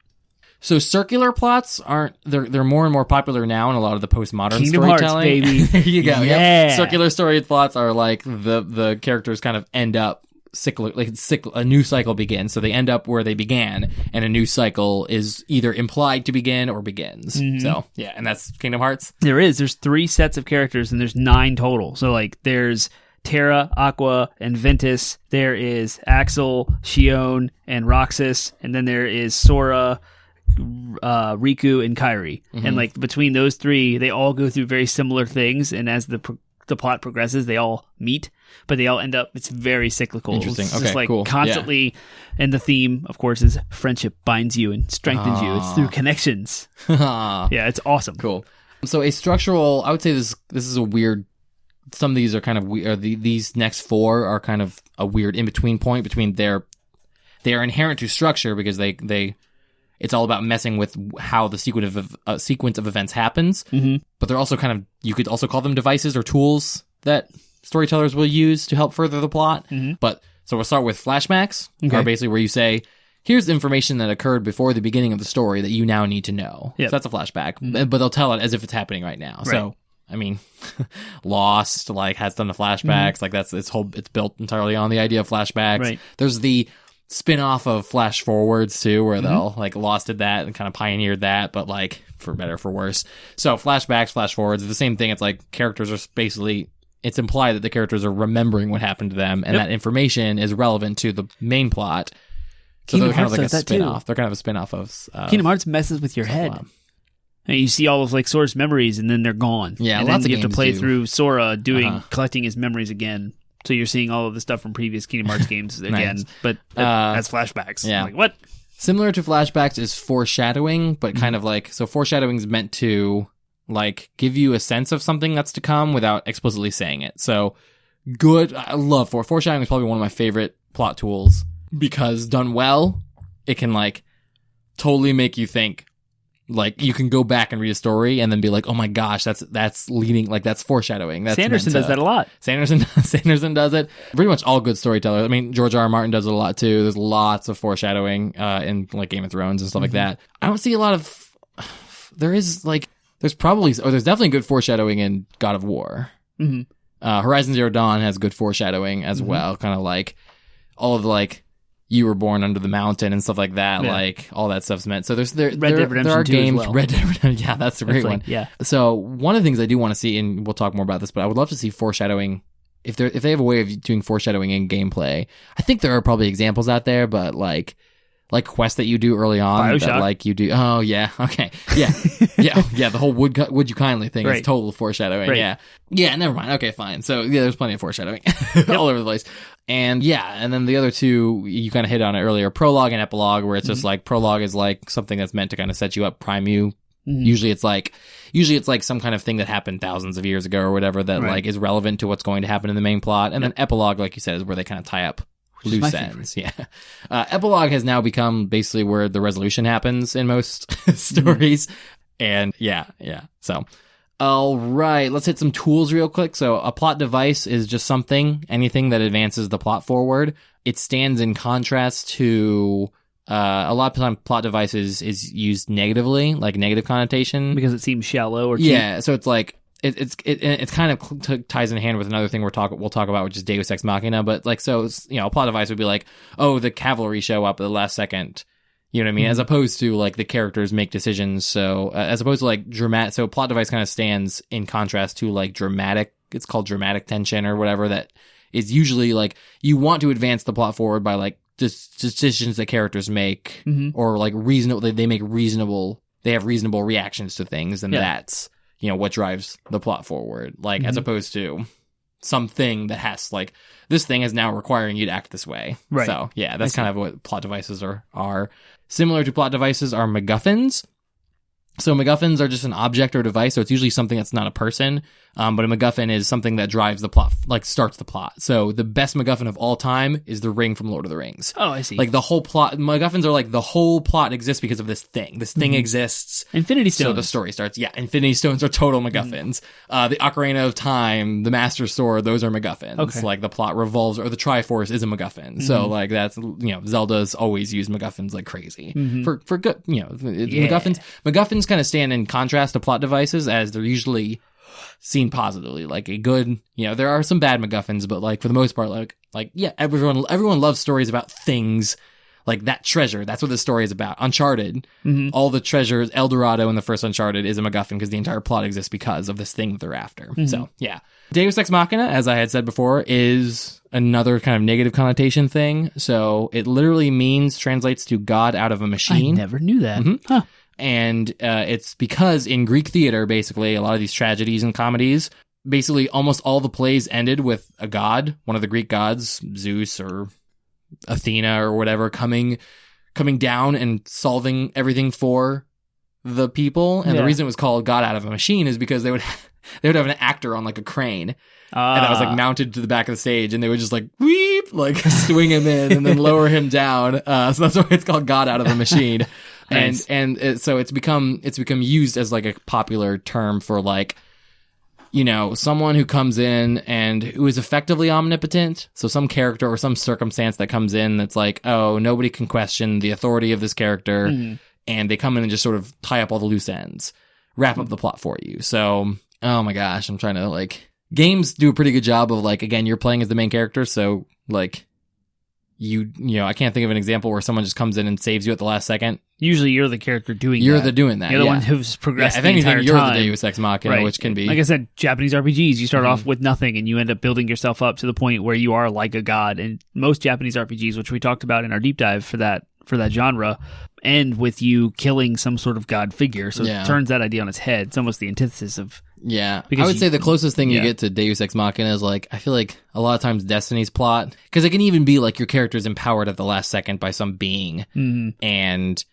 So circular plots they're more and more popular now in a lot of the postmodern Kingdom storytelling. Hearts, baby. There you go. Yeah. Yep. Circular story plots are like the characters kind of end up a new cycle begins. So they end up where they began, and a new cycle is either implied to begin or begins. So yeah, and that's Kingdom Hearts. There's 3 sets of characters and there's 9 total. So like there's Terra, Aqua, and Ventus. There is Axel, Shion, and Roxas, and then there is Sora, Riku, and Kairi. And like between those 3, they all go through very similar things, and as the plot progresses, they all meet, but they all end up, it's very cyclical. Interesting. It's okay, just like cool. constantly, and the theme, of course, is friendship binds you and strengthens you. It's through connections. Yeah, it's awesome. Cool. So a structural, I would say this is a weird, some of these are kind of weird, these next 4 are kind of a weird in-between point between they are inherent to structure because it's all about messing with how the sequence of events happens. But they're also kind of, you could also call them devices or tools that storytellers will use to help further the plot. But so we'll start with flashbacks, are basically where you say, here's information that occurred before the beginning of the story that you now need to know. So that's a flashback, but they'll tell it as if it's happening right now. Right. So, Lost, like, has done the flashbacks, like it's built entirely on the idea of flashbacks. Right. There's the spin-off of flash forwards too, where they'll like Lost did that and kind of pioneered that, but like for better, for worse. So flashbacks, flash forwards, the same thing. It's like characters are basically, it's implied that the characters are remembering what happened to them, and that information is relevant to the main plot. So they're kind of like a spin-off. They're kind of a spin-off of Kingdom Hearts messes with your head. And you see all of like Sora's memories, and then they're gone. Yeah, and lots then of you have to play games through Sora collecting his memories again. So you're seeing all of the stuff from previous Kingdom Hearts games again, but as flashbacks. Yeah. Like, what? Similar to flashbacks is foreshadowing, but kind of like, so foreshadowing is meant to like give you a sense of something that's to come without explicitly saying it. So good. I love foreshadowing is probably one of my favorite plot tools, because done well, it can like totally make you think. Like, you can go back and read a story and then be like, oh my gosh, that's leading, like, that's foreshadowing. That's Sanderson does that a lot. Sanderson does it. Pretty much all good storytellers. I mean, George R. R. Martin does it a lot too. There's lots of foreshadowing in like Game of Thrones and stuff like that. I don't see a lot of, there's definitely good foreshadowing in God of War. Horizon Zero Dawn has good foreshadowing as well. Kind of like all of the like, you were born under the mountain and stuff like that. Like all that stuff's meant. So there are games. Well. Red Dead Redemption. Yeah, that's a great one. Yeah. So one of the things I do want to see, and we'll talk more about this, but I would love to see foreshadowing. If they have a way of doing foreshadowing in gameplay, I think there are probably examples out there, but like quests that you do early on Bioshock. that like you do. Oh yeah. Okay. Yeah. Yeah. The whole would you kindly thing is total foreshadowing. Right. Yeah. Yeah. Never mind. Okay. Fine. So yeah, there's plenty of foreshadowing all over the place. And yeah, and then the other two, you kind of hit on it earlier, prologue and epilogue, where it's just like, prologue is like something that's meant to kind of set you up, prime you. Usually it's like some kind of thing that happened thousands of years ago or whatever that like is relevant to what's going to happen in the main plot. And then epilogue, like you said, is where they kind of tie up loose ends. Yeah. Epilogue has now become basically where the resolution happens in most stories. And yeah. So, all right, let's hit some tools real quick. So a plot device is just anything that advances the plot forward. It stands in contrast to a lot of time plot devices is used negatively, like negative connotation, because it seems shallow or cheap. Yeah. So it's like it's kind of ties in hand with another thing we'll talk about, which is Deus Ex Machina. But like, so a plot device would be like, oh, the cavalry show up at the last second. You know what I mean? As opposed to like the characters make decisions. So as opposed to like dramatic, so plot device kind of stands in contrast to like dramatic. It's called dramatic tension or whatever. That is usually like you want to advance the plot forward by like decisions that characters make or like reasonable. They have reasonable reactions to things, and that's what drives the plot forward. Like as opposed to something that has like this thing is now requiring you to act this way. Right. So yeah, that's kind of what plot devices are. Similar to plot devices are MacGuffins. So MacGuffins are just an object or device, so it's usually something that's not a person, but a MacGuffin is something that drives the plot, like starts the plot. So the best MacGuffin of all time is the ring from Lord of the Rings. Oh, I see. Like the whole plot, MacGuffins are like the whole plot exists because of this thing. This thing exists. Infinity Stones. So the story starts. Yeah, Infinity Stones are total MacGuffins. The Ocarina of Time, the Master Sword, those are MacGuffins. Okay. Like the plot revolves, or the Triforce is a MacGuffin. So like that's, Zelda's always used MacGuffins like crazy. For good, MacGuffins kind of stand in contrast to plot devices, as they're usually seen positively. Like a good, there are some bad MacGuffins, but like for the most part, everyone loves stories about things. Like that treasure, that's what the story is about. Uncharted, all the treasures, El Dorado in the first Uncharted is a MacGuffin because the entire plot exists because of this thing that they're after. So yeah, Deus Ex Machina, as I had said before, is another kind of negative connotation thing. So it literally translates to God out of a machine. I never knew that. Huh. And it's because in Greek theater, basically, a lot of these tragedies and comedies, basically almost all the plays ended with a god, one of the Greek gods, Zeus or Athena or whatever, coming down and solving everything for the people. And the reason it was called God out of a machine is because they would have an actor on like a crane. And that was like mounted to the back of the stage, and they would just like weep, like swing him in and then lower him down. So that's why it's called God out of a machine. Nice. So it's become used as like a popular term for like, someone who comes in and who is effectively omnipotent. So some character or some circumstance that comes in that's like, oh, nobody can question the authority of this character. And they come in and just sort of tie up all the loose ends, wrap up the plot for you. So, oh my gosh, I'm trying to games do a pretty good job of again, you're playing as the main character. So I can't think of an example where someone just comes in and saves you at the last second. Usually you're the character doing You're that. doing that. You're the one who's progressed if the anything, entire you're time. the Deus Ex Machina, Right. which can be... Like I said, Japanese RPGs, you start off with nothing and you end up building yourself up to the point where you are like a god. And most Japanese RPGs, which we talked about in our deep dive for that genre, end with you killing some sort of god figure. So it turns that idea on its head. It's almost the antithesis of... Yeah, I would say the closest thing you get to Deus Ex Machina is like, I feel like a lot of times Destiny's plot, because it can even be like your character's empowered at the last second by some being, and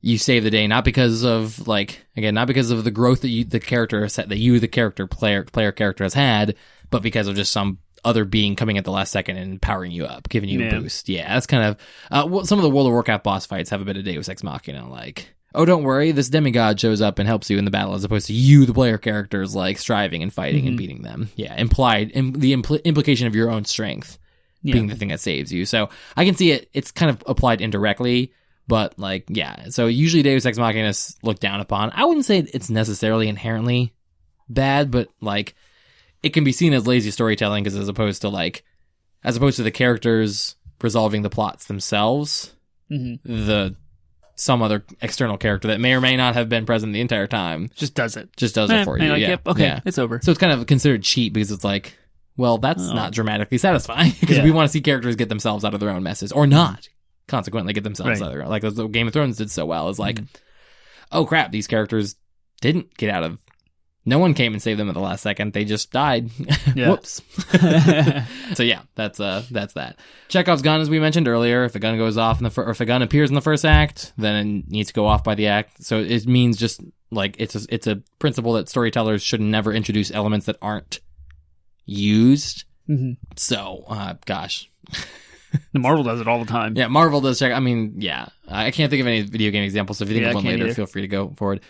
you save the day, not because of not because of the growth that the character player character has had, but because of just some other being coming at the last second and empowering you up, giving you a boost. Yeah, that's kind of some of the World of Warcraft boss fights have a bit of Deus Ex Machina, like, oh, don't worry, this demigod shows up and helps you in the battle, as opposed to you, the player characters, like striving and fighting and beating them. Yeah, the implication of your own strength being the thing that saves you. So I can see it. It's kind of applied indirectly, but like, yeah. So usually Deus Ex Machina is looked down upon. I wouldn't say it's necessarily inherently bad, but like, it can be seen as lazy storytelling, because as opposed to the characters resolving the plots themselves, some other external character that may or may not have been present the entire time just does it for you. Like, yeah. Yep, okay, yeah. it's over. So it's kind of considered cheap, because it's like, well, that's not dramatically satisfying, because we want to see characters get themselves out of their own messes, or not consequently get themselves out of their own. Like the Game of Thrones did so well. It's like, oh crap, these characters didn't get out of... No one came and saved them at the last second. They just died. Whoops. So yeah, that's that. Chekhov's gun, as we mentioned earlier, if a gun goes off or if a gun appears in the first act, then it needs to go off by the act. So it means just like it's a principle that storytellers should never introduce elements that aren't used. So, gosh. Marvel does it all the time. Yeah, Marvel does check. I mean, yeah. I can't think of any video game examples, so if you think of one later, feel free to go forward.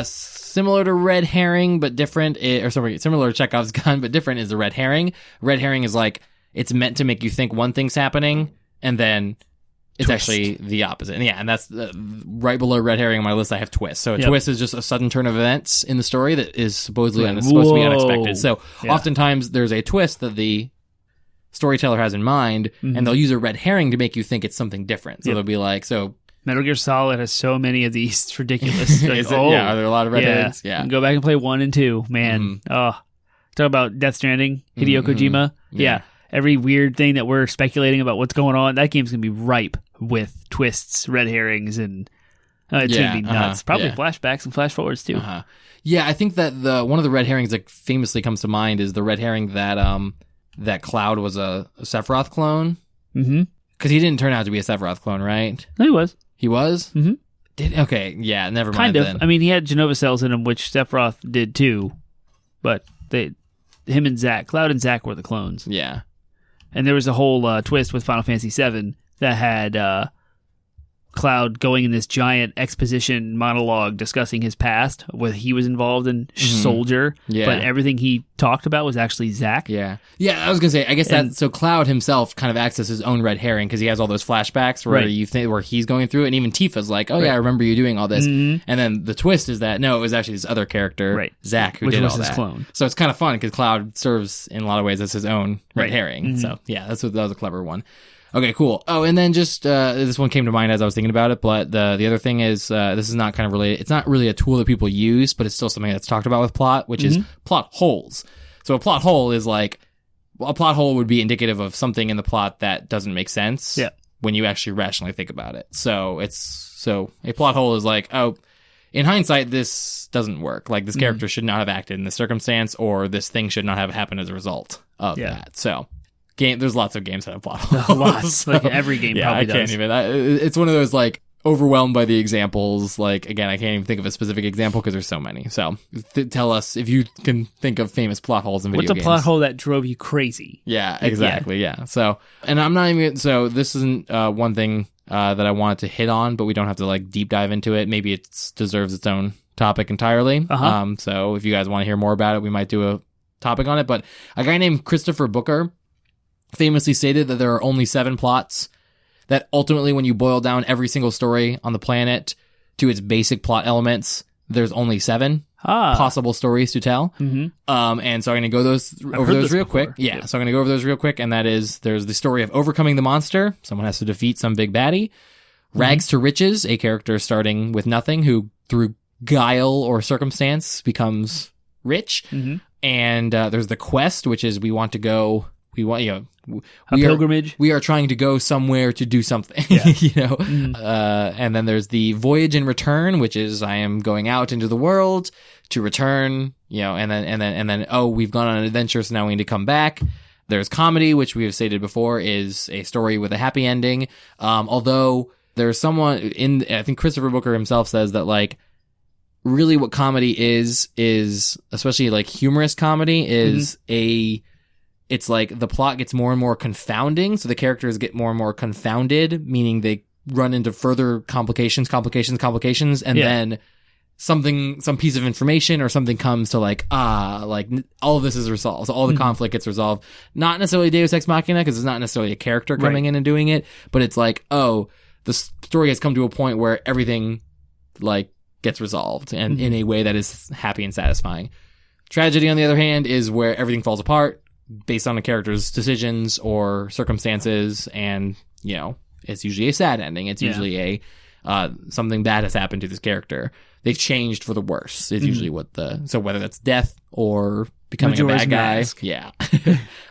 Similar to Red Herring, but different, similar to Chekhov's gun, but different is the Red Herring. Red Herring is like, it's meant to make you think one thing's happening, and then it's actually the opposite. And yeah, and that's right below Red Herring on my list, I have twist. So a twist is just a sudden turn of events in the story that is supposedly supposed to be unexpected. So oftentimes there's a twist that the storyteller has in mind, and they'll use a red herring to make you think it's something different. So they'll be like, Metal Gear Solid has so many of these. It's ridiculous. Like, are there a lot of red herrings? Yeah. Go back and play 1 and 2, man. Talk about Death Stranding, Hideo Kojima. Yeah. Every weird thing that we're speculating about what's going on, that game's going to be ripe with twists, red herrings, and it's going to be nuts. Probably flashbacks and flash forwards too. Yeah, I think that one of the red herrings that famously comes to mind is the red herring that Cloud was a Sephiroth clone. Because he didn't turn out to be a Sephiroth clone, right? No, he was. He was? Okay, yeah, never mind. Kind of. Then. I mean, he had Genova cells in him, which Sephiroth did too. But him and Zack, Cloud and Zack were the clones. Yeah. And there was a whole twist with Final Fantasy VII that had Cloud going in this giant exposition monologue discussing his past, where he was involved in Soldier, but everything he talked about was actually Zack. Yeah, I was gonna say, I guess so Cloud himself kind of acts as his own red herring, because he has all those flashbacks where you think where he's going through it, and even Tifa's like, oh yeah, I remember you doing all this, and then the twist is that no, it was actually this other character, Zack, who did all that. Which was his clone. So it's kind of fun because Cloud serves in a lot of ways as his own red herring. So yeah, that was a clever one. Okay, cool. Oh, and then just this one came to mind as I was thinking about it, but the other thing is this is not kind of related. It's not really a tool that people use, but it's still something that's talked about with plot, which is plot holes. So a plot hole is like, a plot hole would be indicative of something in the plot that doesn't make sense when you actually rationally think about it. So a plot hole is like, oh, in hindsight, this doesn't work. Like, this character should not have acted in this circumstance, or this thing should not have happened as a result of that. So... there's lots of games that have plot holes. Lots. So, like every game probably does. I can't even. It's one of those, like, overwhelmed by the examples. Like, again, I can't even think of a specific example because there's so many. So, tell us if you can think of famous plot holes in video games. What's a plot hole that drove you crazy? Yeah, exactly. Yeah. So, and I'm not even... So, this isn't one thing that I wanted to hit on, but we don't have to, like, deep dive into it. Maybe it deserves its own topic entirely. So, if you guys want to hear more about it, we might do a topic on it. But a guy named Christopher Booker famously stated that there are only 7 plots, that ultimately when you boil down every single story on the planet to its basic plot elements, there's only 7. possible stories to tell. And so I'm going to go over those real quick. Yeah, yep. So I'm going to go over those real quick, and that is, there's the story of overcoming the monster. Someone has to defeat some big baddie. Rags to riches, a character starting with nothing who, through guile or circumstance, becomes rich. And there's the quest, which is we want, pilgrimage. We are trying to go somewhere to do something, and then there's the voyage and return, which is I am going out into the world to return, and then oh, we've gone on an adventure, so now we need to come back. There's comedy, which we have stated before is a story with a happy ending. Although there's someone I think Christopher Booker himself says that, like, really what comedy is especially like humorous comedy is it's like the plot gets more and more confounding, so the characters get more and more confounded, meaning they run into further complications, and then some piece of information or something comes to like all of this is resolved. So all the conflict gets resolved. Not necessarily Deus Ex Machina, because it's not necessarily a character coming in and doing it, but it's like, oh, the story has come to a point where everything like gets resolved and in a way that is happy and satisfying. Tragedy, on the other hand, is where everything falls apart based on a character's decisions or circumstances, and it's usually a sad ending. It's usually a something bad has happened to this character. They've changed for the worse. It's usually so whether that's death or becoming a bad guy. Yeah.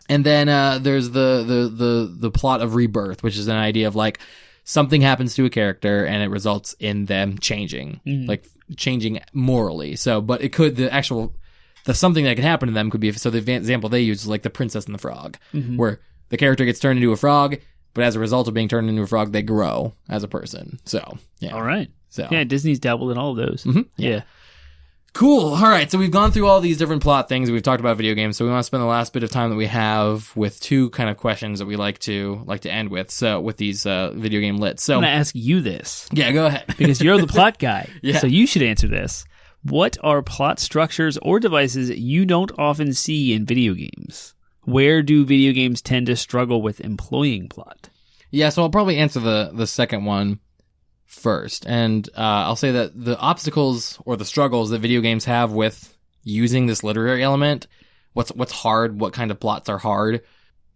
And then there's the plot of rebirth, which is an idea of like something happens to a character and it results in them changing, like changing morally. So, but it could the something that could happen to them could be, so the example they use is like the Princess and the Frog, where the character gets turned into a frog, but as a result of being turned into a frog, they grow as a person. So, yeah. All right. So, yeah, Disney's dabbled in all of those. Yeah. Cool. All right. So we've gone through all these different plot things. We've talked about video games. So we want to spend the last bit of time that we have with two kind of questions that we like to end with. So with these video game lits. So I'm going to ask you this. Yeah, go ahead. Because you're the plot guy. Yeah. So you should answer this. What are plot structures or devices you don't often see in video games? Where do video games tend to struggle with employing plot? Yeah, so I'll probably answer the second one first. And I'll say that the obstacles or the struggles that video games have with using this literary element, what's hard, what kind of plots are hard,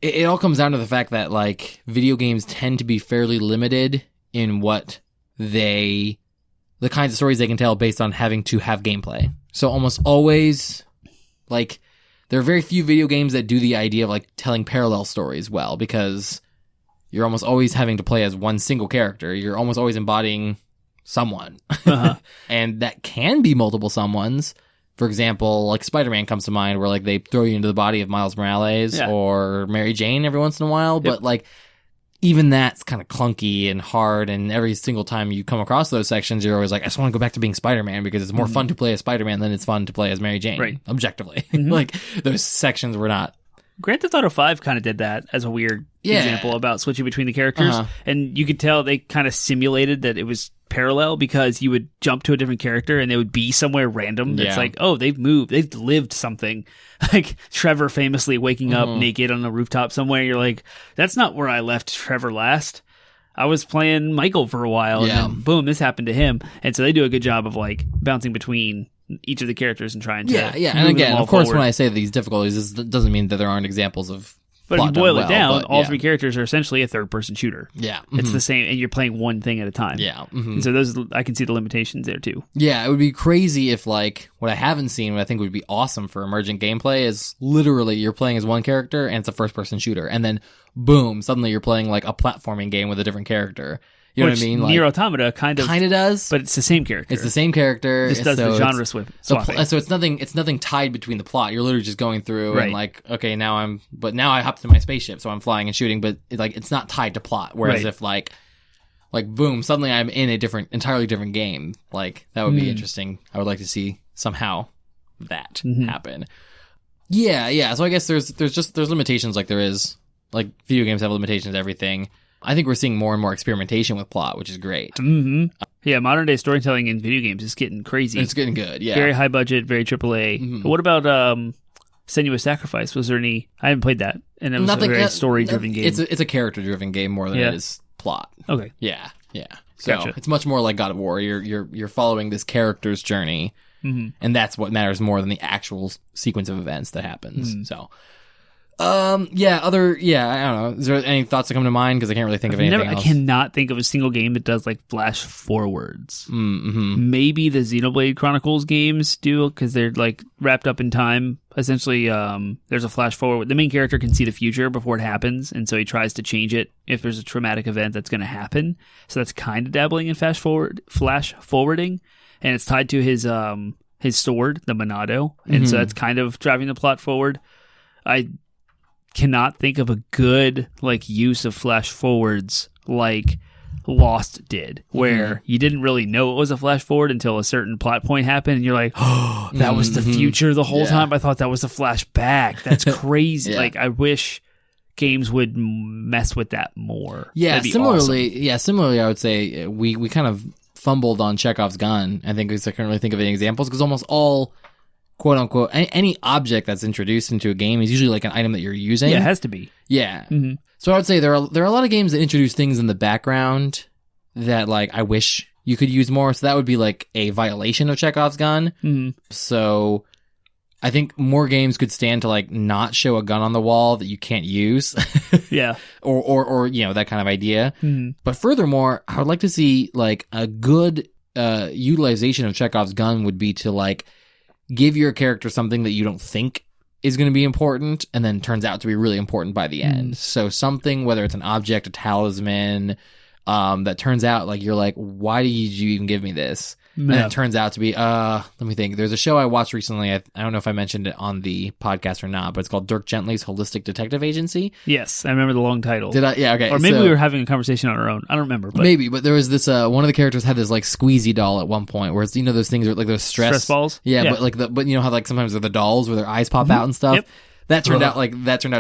it all comes down to the fact that, like, video games tend to be fairly limited in what the kinds of stories they can tell based on having to have gameplay. So almost always, like, there are very few video games that do the idea of, like, telling parallel stories well, because you're almost always having to play as one single character. You're almost always embodying someone. And that can be multiple someones. For example, like Spider-Man comes to mind, where, like, they throw you into the body of Miles Morales or Mary Jane every once in a while. But, like, even that's kind of clunky and hard, and every single time you come across those sections, you're always like, I just want to go back to being Spider-Man, because it's more fun to play as Spider-Man than it's fun to play as Mary Jane, objectively. Like, those sections were not... Grand Theft Auto 5 kind of did that as a weird example about switching between the characters. And you could tell they kind of simulated that it was parallel, because you would jump to a different character and they would be somewhere random. That's like, oh, they've moved. They've lived something. Like Trevor famously waking up naked on a rooftop somewhere. You're like, that's not where I left Trevor last. I was playing Michael for a while, and then boom, this happened to him. And so they do a good job of, like, bouncing between each of the characters and trying to and again, of course, when I say these difficulties, this doesn't mean that there aren't examples of but if you boil it down, all three characters are essentially a third-person shooter. It's the same, and you're playing one thing at a time. And so those, I can see the limitations there too. Yeah, it would be crazy if, like, what I haven't seen, what I think would be awesome for emergent gameplay is literally you're playing as one character and it's a first-person shooter, and then boom, suddenly you're playing like a platforming game with a different character. You know what I mean? Like, Nier Automata kind of does, but it's the same character. It's the same character. Just does the genre swapping. So it's nothing tied between the plot. You're literally just going through and like, okay, now I hopped to my spaceship, so I'm flying and shooting, but it's not tied to plot. Whereas if like boom, suddenly I'm in a entirely different game. Like, that would be interesting. I would like to see somehow that happen. Yeah. So I guess there's limitations, like there is, like, video games have limitations to everything. I think we're seeing more and more experimentation with plot, which is great. Yeah, modern day storytelling in video games is getting crazy. It's getting good, yeah. Very high budget, very AAA. But what about Senua's Sacrifice? Was there any... I haven't played that, and it was a very story-driven game. It's a character-driven game more than it is plot. Okay. Yeah. So it's much more like God of War. You're following this character's journey, And that's what matters more than the actual sequence of events that happens. So, I don't know. Is there any thoughts that come to mind? Because I can't really think of anything else. I cannot think of a single game that does like flash forwards. Maybe the Xenoblade Chronicles games do, because they're like wrapped up in time. Essentially, there's a flash forward. The main character can see the future before it happens, and so he tries to change it if there's a traumatic event that's going to happen. So that's kind of dabbling in flash forwarding, and it's tied to his sword, the Monado, and so that's kind of driving the plot forward. I cannot think of a good like use of flash forwards like Lost did, where you didn't really know it was a flash forward until a certain plot point happened, and you're like, oh, that was the future the whole time. I thought that was a flashback. That's crazy. Like, I wish games would mess with that more. Similarly, I would say we kind of fumbled on Chekhov's gun. I think I can't really think of any examples, because almost all quote unquote any object that's introduced into a game is usually like an item that you're using. Yeah, it has to be. Yeah. So I would say there are a lot of games that introduce things in the background that like I wish you could use more. So that would be like a violation of Chekhov's gun. So I think more games could stand to like not show a gun on the wall that you can't use. or you know, that kind of idea. But furthermore, I would like to see like a good utilization of Chekhov's gun would be to like give your character something that you don't think is going to be important, and then turns out to be really important by the end. So something, whether it's an object, a talisman, that turns out like you're like, why did you even give me this? And it turns out to be, let me think. There's a show I watched recently. I don't know if I mentioned it on the podcast or not, but it's called Dirk Gently's Holistic Detective Agency. Yes, I remember the long title. Did I? Yeah, okay. Or maybe we were having a conversation on our own. I don't remember. But maybe, but there was this, one of the characters had this like squeezy doll at one point, where it's, you know, those things are like those stress balls? Yeah, but you know how like sometimes they're the dolls where their eyes pop out and stuff? Yep. That turned out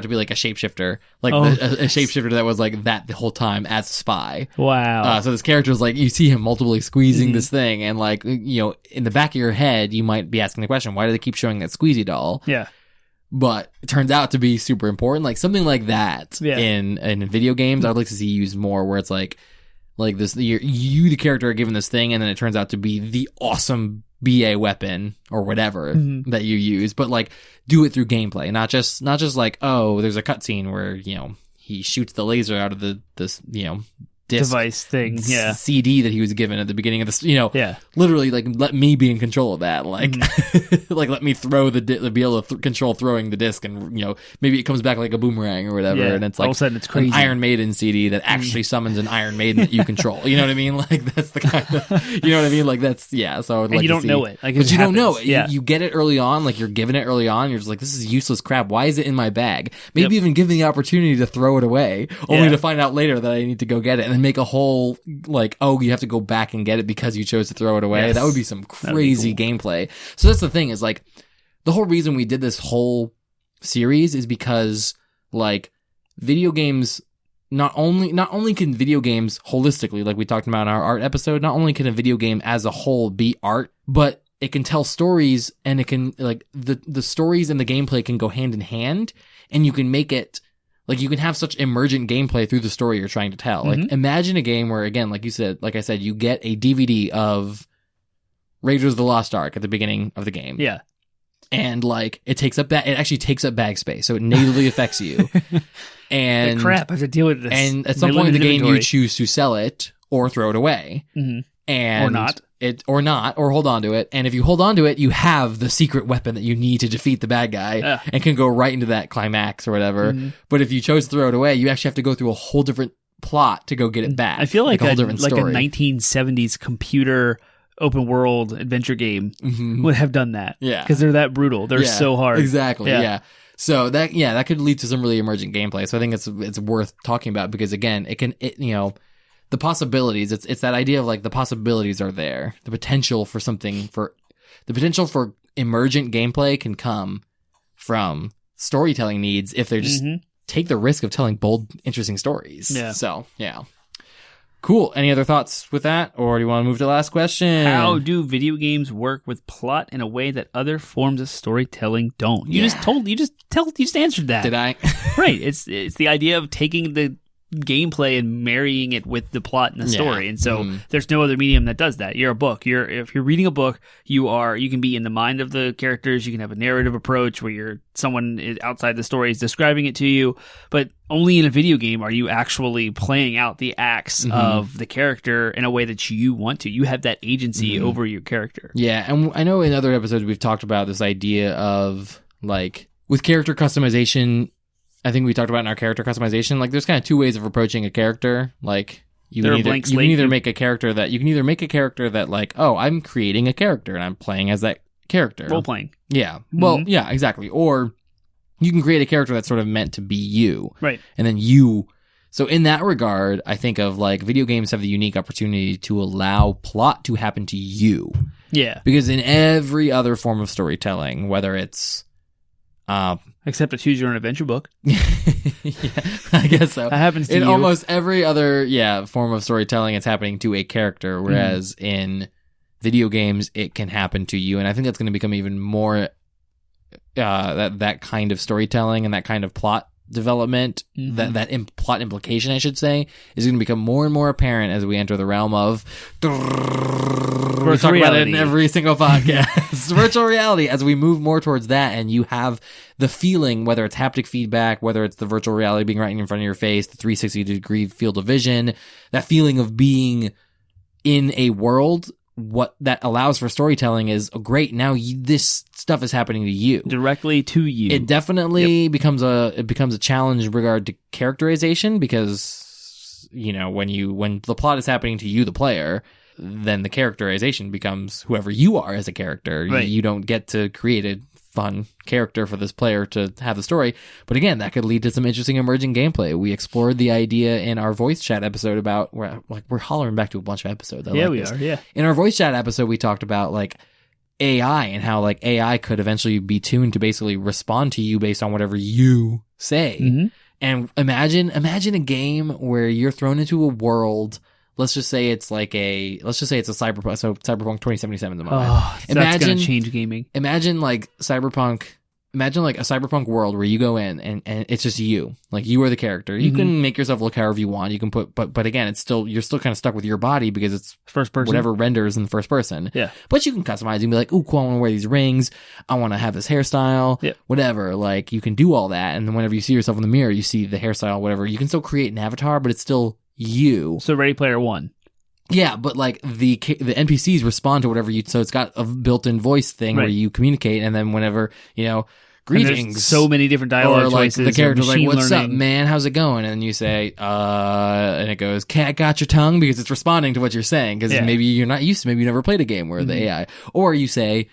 to be like a shapeshifter, like a shapeshifter that was like that the whole time as a spy. Wow. So this character is like, you see him multiply squeezing this thing, and like, you know, in the back of your head, you might be asking the question, why do they keep showing that squeezy doll? Yeah. But it turns out to be super important, like something like that in video games. I'd like to see used more, where it's like this, you the character are given this thing, and then it turns out to be the awesome BA weapon or whatever that you use, but like do it through gameplay, not just like, oh, there's a cutscene where, you know, he shoots the laser out of this, you know, disc device thing, CD that he was given at the beginning of this, you know, literally like let me be in control of that, like like let me throw be able to control throwing the disc, and you know, maybe it comes back like a boomerang or whatever, and it's like all of a sudden it's crazy. An Iron Maiden CD that actually summons an Iron Maiden that you control. You know what I mean? Like that's the kind of, you know what I mean? Like that's, yeah. So I would like you to don't see, know it, like, but you don't know it. Yeah. You get it early on, like you're given it early on. You're just like, this is useless crap. Why is it in my bag? Maybe even give me the opportunity to throw it away, only to find out later that I need to go get it, and then make a whole like, oh, you have to go back and get it because you chose to throw it away. That would be some crazy gameplay. So that's the thing, is like the whole reason we did this whole series is because like video games, not only can video games holistically, like we talked about in our art episode, not only can a video game as a whole be art, but it can tell stories, and it can like the stories and the gameplay can go hand in hand, and you can make it like, you can have such emergent gameplay through the story you're trying to tell. Like, imagine a game where, again, like I said, you get a DVD of Raiders of the Lost Ark at the beginning of the game. Yeah. And like, it actually takes up bag space, so it negatively affects you. And like, crap, I have to deal with this. And at some point in the game, you choose to sell it or throw it away. And or not, or hold on to it. And if you hold on to it, you have the secret weapon that you need to defeat the bad guy, and can go right into that climax or whatever. But if you chose to throw it away, you actually have to go through a whole different plot to go get it back. I feel like a whole different story. A 1970s computer open world adventure game would have done that. Yeah. Because they're that brutal. They're so hard. Exactly. Yeah. So that could lead to some really emergent gameplay. So I think it's worth talking about, because again, you know, the possibilities, it's that idea of like the possibilities are there. The potential for emergent gameplay can come from storytelling needs if they just take the risk of telling bold, interesting stories. Yeah. So, yeah. Cool. Any other thoughts with that? Or do you want to move to the last question? How do video games work with plot in a way that other forms of storytelling don't? You just answered that. Did I? Right. It's the idea of taking the gameplay and marrying it with the plot and the story. And so there's no other medium that does that. You're a book. If you're reading a book, you can be in the mind of the characters. You can have a narrative approach where someone is outside the story is describing it to you, but only in a video game are you actually playing out the acts of the character in a way that you want to. You have that agency over your character. Yeah, and I know in other episodes we've talked about this idea of, like, with character customization, I think we talked about in our character customization, like, there's kind of two ways of approaching a character. Like, you can either make a character that, like, oh, I'm creating a character and I'm playing as that character. Role playing. Yeah. Well, yeah, exactly. Or you can create a character that's sort of meant to be you. Right. And then so in that regard, I think of, like, video games have the unique opportunity to allow plot to happen to you. Yeah. Because in every other form of storytelling, whether it's except a choose your own adventure book. Yeah, I guess so. That happens to you. In almost every other form of storytelling, it's happening to a character, whereas in video games, it can happen to you. And I think that's going to become even more that kind of storytelling and that kind of plot development, plot implication, I should say, is going to become more and more apparent as we enter the realm of we talk about it in every single podcast. Virtual reality, as we move more towards that, and you have the feeling, whether it's haptic feedback, whether it's the virtual reality being right in front of your face, the 360-degree field of vision, that feeling of being in a world, what that allows for storytelling is great. Now this stuff is happening to you, directly to you. It definitely becomes a challenge in regard to characterization, because, you know, when the plot is happening to you, the player, then the characterization becomes whoever you are as a character. Right. You don't get to create a fun character for this player to have the story. But again, that could lead to some interesting emerging gameplay. We explored the idea in our voice chat episode about, we're hollering back to a bunch of episodes. We are. Yeah. In our voice chat episode, we talked about, like, AI and how, like, AI could eventually be tuned to basically respond to you based on whatever you say. And imagine a game where you're thrown into a world. Let's just say it's a Cyberpunk. So Cyberpunk 2077 is in my mind. That's going to change gaming. Imagine like a Cyberpunk world where you go in and it's just you. Like, you are the character. You can make yourself look however you want. You can but again, you're still kind of stuck with your body because it's first person. Whatever renders in the first person. Yeah. But you can customize. You can be like, ooh, cool, I want to wear these rings. I want to have this hairstyle. Yeah. Whatever. Like, you can do all that. And then whenever you see yourself in the mirror, you see the hairstyle, whatever. You can still create an avatar, but it's still you. So Ready Player One. Yeah, but like the NPCs respond to whatever so it's got a built-in voice thing where you communicate, and then whenever, you know, greetings. So many different dialogue or like choices. The character's like, "What's learning. up, man? How's it going?" And then you say, and it goes, "Cat got your tongue," because it's responding to what you're saying, because maybe you're not used to, maybe you never played a game where the AI, or you say,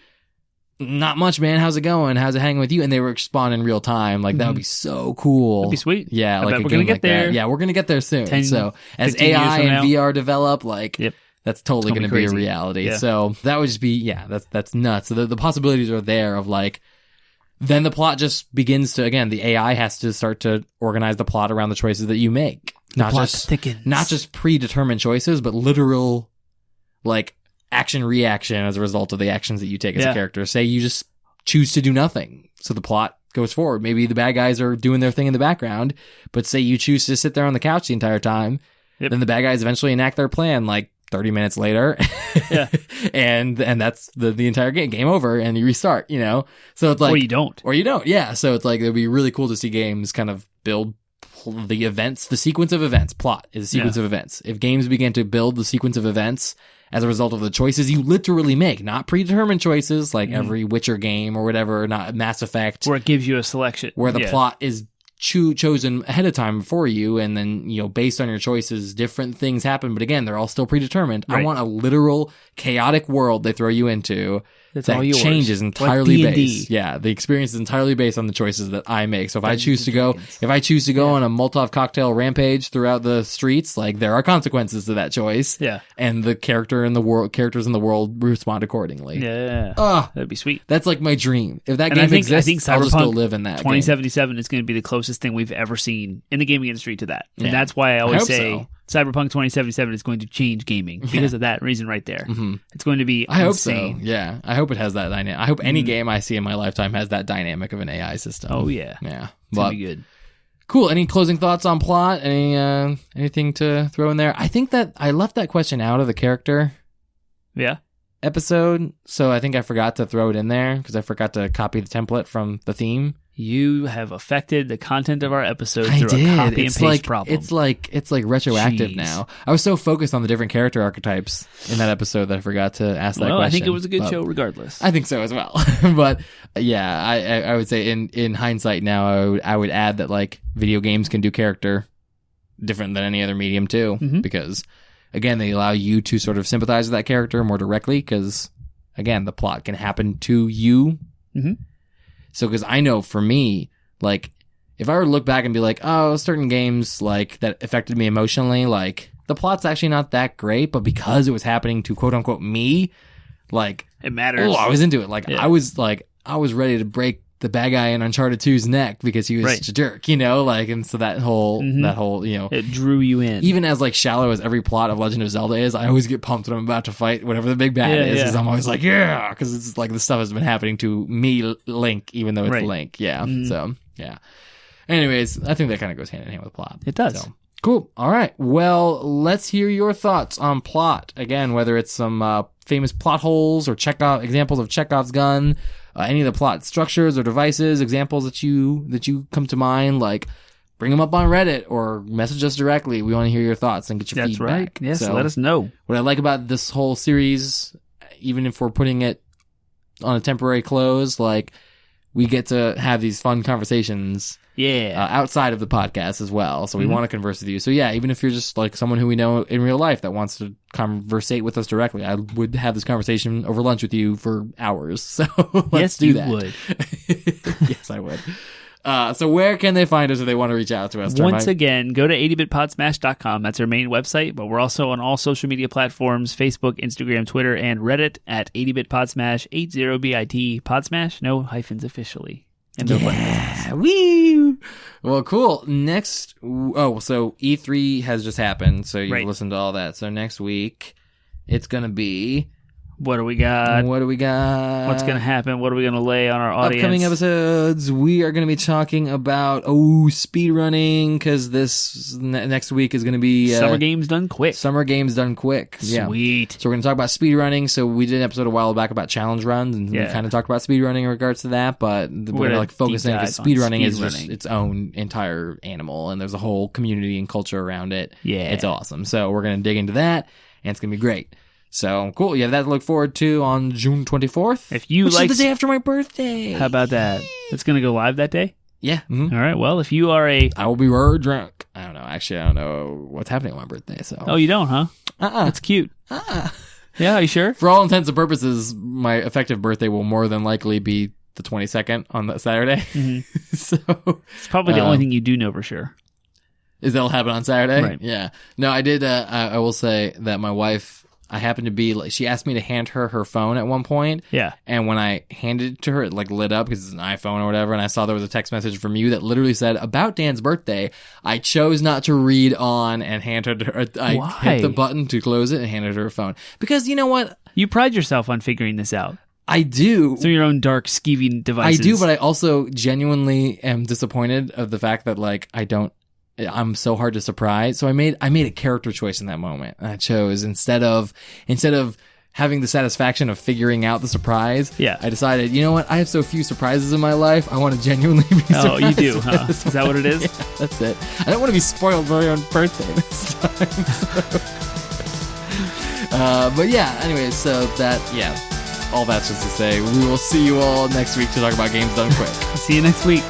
"Not much, man. How's it going? How's it hanging with you?" And they respond in real time. Like, that would be so cool. That'd be sweet. Yeah, I like bet a we're game gonna get like there. that. Yeah, we're gonna get there soon. So as 15 years AI from and now. VR develop, like, that's totally It's going gonna to be be a crazy. reality. Yeah. So that would just be, that's nuts. So the possibilities are there of, like, then the plot just begins to, again, the AI has to start to organize the plot around the choices that you make. The plot thickens. Not just predetermined choices, but literal, like, action reaction as a result of the actions that you take as a character. Say you just choose to do nothing, so the plot goes forward. Maybe the bad guys are doing their thing in the background, but say you choose to sit there on the couch the entire time, then the bad guys eventually enact their plan like 30 minutes later. and that's the entire game over, and you restart, you know? So it's like, or you don't. Yeah. So it's like, it'd be really cool to see games kind of build the events, the sequence of events. Plot is a sequence of events. If games begin to build the sequence of events as a result of the choices you literally make, not predetermined choices like every Witcher game or whatever, not Mass Effect, where it gives you a selection, where the plot is chosen ahead of time for you, and then, you know, based on your choices, different things happen, but again, they're all still predetermined. I want a literal chaotic world they throw you into that changes entirely like based. Yeah, the experience is entirely based on the choices that I make. So if I choose to go on a Molotov cocktail rampage throughout the streets, like, there are consequences to that choice. Yeah, and the characters in the world respond accordingly. Yeah, that'd be sweet. That's like my dream. If that game exists, I think I'll just go live in that. 2077 is going to be the closest thing we've ever seen in the gaming industry to that, and that's why I always say Cyberpunk 2077 is going to change gaming because of that reason right there. It's going to be I insane. hope so. Yeah, I hope it has that dynamic. I hope any game I see in my lifetime has that dynamic of an AI system. Oh yeah, yeah. It's gonna be good. Cool. Any closing thoughts on plot? Anything to throw in there? I think that I left that question out of the character Yeah. episode, so I think I forgot to throw it in there because I forgot to copy the template from the theme. You have affected the content of our episode I through did. a copy and paste problem. It's like retroactive Jeez. now. I was so focused on the different character archetypes in that episode that I forgot to ask that question. I think it was a good show regardless. I think so as well. But yeah, I would say in hindsight now, I would add that like video games can do character different than any other medium too, because again, they allow you to sort of sympathize with that character more directly because again, the plot can happen to you. Mm-hmm. So, because I know for me, like, if I were to look back and be like, oh, certain games, like, that affected me emotionally, like, the plot's actually not that great, but because it was happening to quote-unquote me, like... It matters. Oh, I was into it. Like, Yeah. I was ready to break the bad guy in Uncharted 2's neck because he was Right. such a jerk, you know? Like, and so that whole, you know... It drew you in. Even as, like, shallow as every plot of Legend of Zelda is, I always get pumped when I'm about to fight whatever the big bad is, because I'm always like, yeah! Because it's like the stuff has been happening to me, Link, even though it's Right. Link. Yeah. So, yeah. Anyways, I think that kind of goes hand in hand with plot. It does. So, cool. All right. Well, let's hear your thoughts on plot. Again, whether it's some famous plot holes or examples of Chekhov's gun, any of the plot structures or devices, examples that you come to mind, like bring them up on Reddit or message us directly. We want to hear your thoughts and get your That's feedback. right. Yes, So, let us know. what I like about this whole series, even if we're putting it on a temporary close, like we get to have these fun conversations Yeah. outside of the podcast as well. So we want to converse with you. So yeah, even if you're just like someone who we know in real life that wants to conversate with us directly, I would have this conversation over lunch with you for hours. So let's yes, do you that. would. Yes, I would. So where can they find us if they want to reach out to us? Once again, go to 80bitpodsmash.com. That's our main website, but we're also on all social media platforms, Facebook, Instagram, Twitter, and Reddit at 80bitpodsmash, 80bit podsmash, no hyphens officially. And no buttons. Woo! Well, cool. Next, so E3 has just happened, so you've Right. listened to all that. So next week, it's going to be... What do we got? What do we got? What's going to happen? What are we going to lay on our audience? Upcoming episodes, we are going to be talking about, speedrunning, because this next week is going to be... Summer Games Done Quick. Summer Games Done Quick. Yeah. Sweet. So we're going to talk about speedrunning. So we did an episode a while back about challenge runs, and we kind of talked about speedrunning in regards to that, but we're going to like focus in because speedrunning is just its own entire animal, and there's a whole community and culture around it. Yeah. It's awesome. So we're going to dig into that, and it's going to be great. So cool. You have that to look forward to on June 24th. If you which like, is the day after my birthday. How about that? It's going to go live that day? Yeah. Mm-hmm. All right. Well, if you are I will be very drunk. I don't know. Actually, I don't know what's happening on my birthday. So. Oh, you don't, huh? That's cute. Yeah, are you sure? For all intents and purposes, my effective birthday will more than likely be the 22nd on that Saturday. Mm-hmm. So it's probably the only thing you do know for sure. Is that'll happen on Saturday? Right. Yeah. No, I did. I will say that my wife, I happened to be like, she asked me to hand her phone at one point. Yeah. And when I handed it to her, it like lit up because it's an iPhone or whatever. And I saw there was a text message from you that literally said about Dan's birthday. I chose not to read on and handed her. I Why? hit the button to close it and handed her her phone because you know what? You pride yourself on figuring this out I do. through your own dark, skeevy devices. I do, but I also genuinely am disappointed of the fact that like I'm so hard to surprise. So I made a character choice in that moment. I chose instead of having the satisfaction of figuring out the surprise. Yeah. I decided, you know what? I have so few surprises in my life. I want to genuinely be surprised. Oh, you do, huh? Is that what it is? Yeah, that's it. I don't want to be spoiled for my own birthday this time. So. But yeah, anyway, so all that's just to say, we will see you all next week to talk about Games Done Quick. See you next week.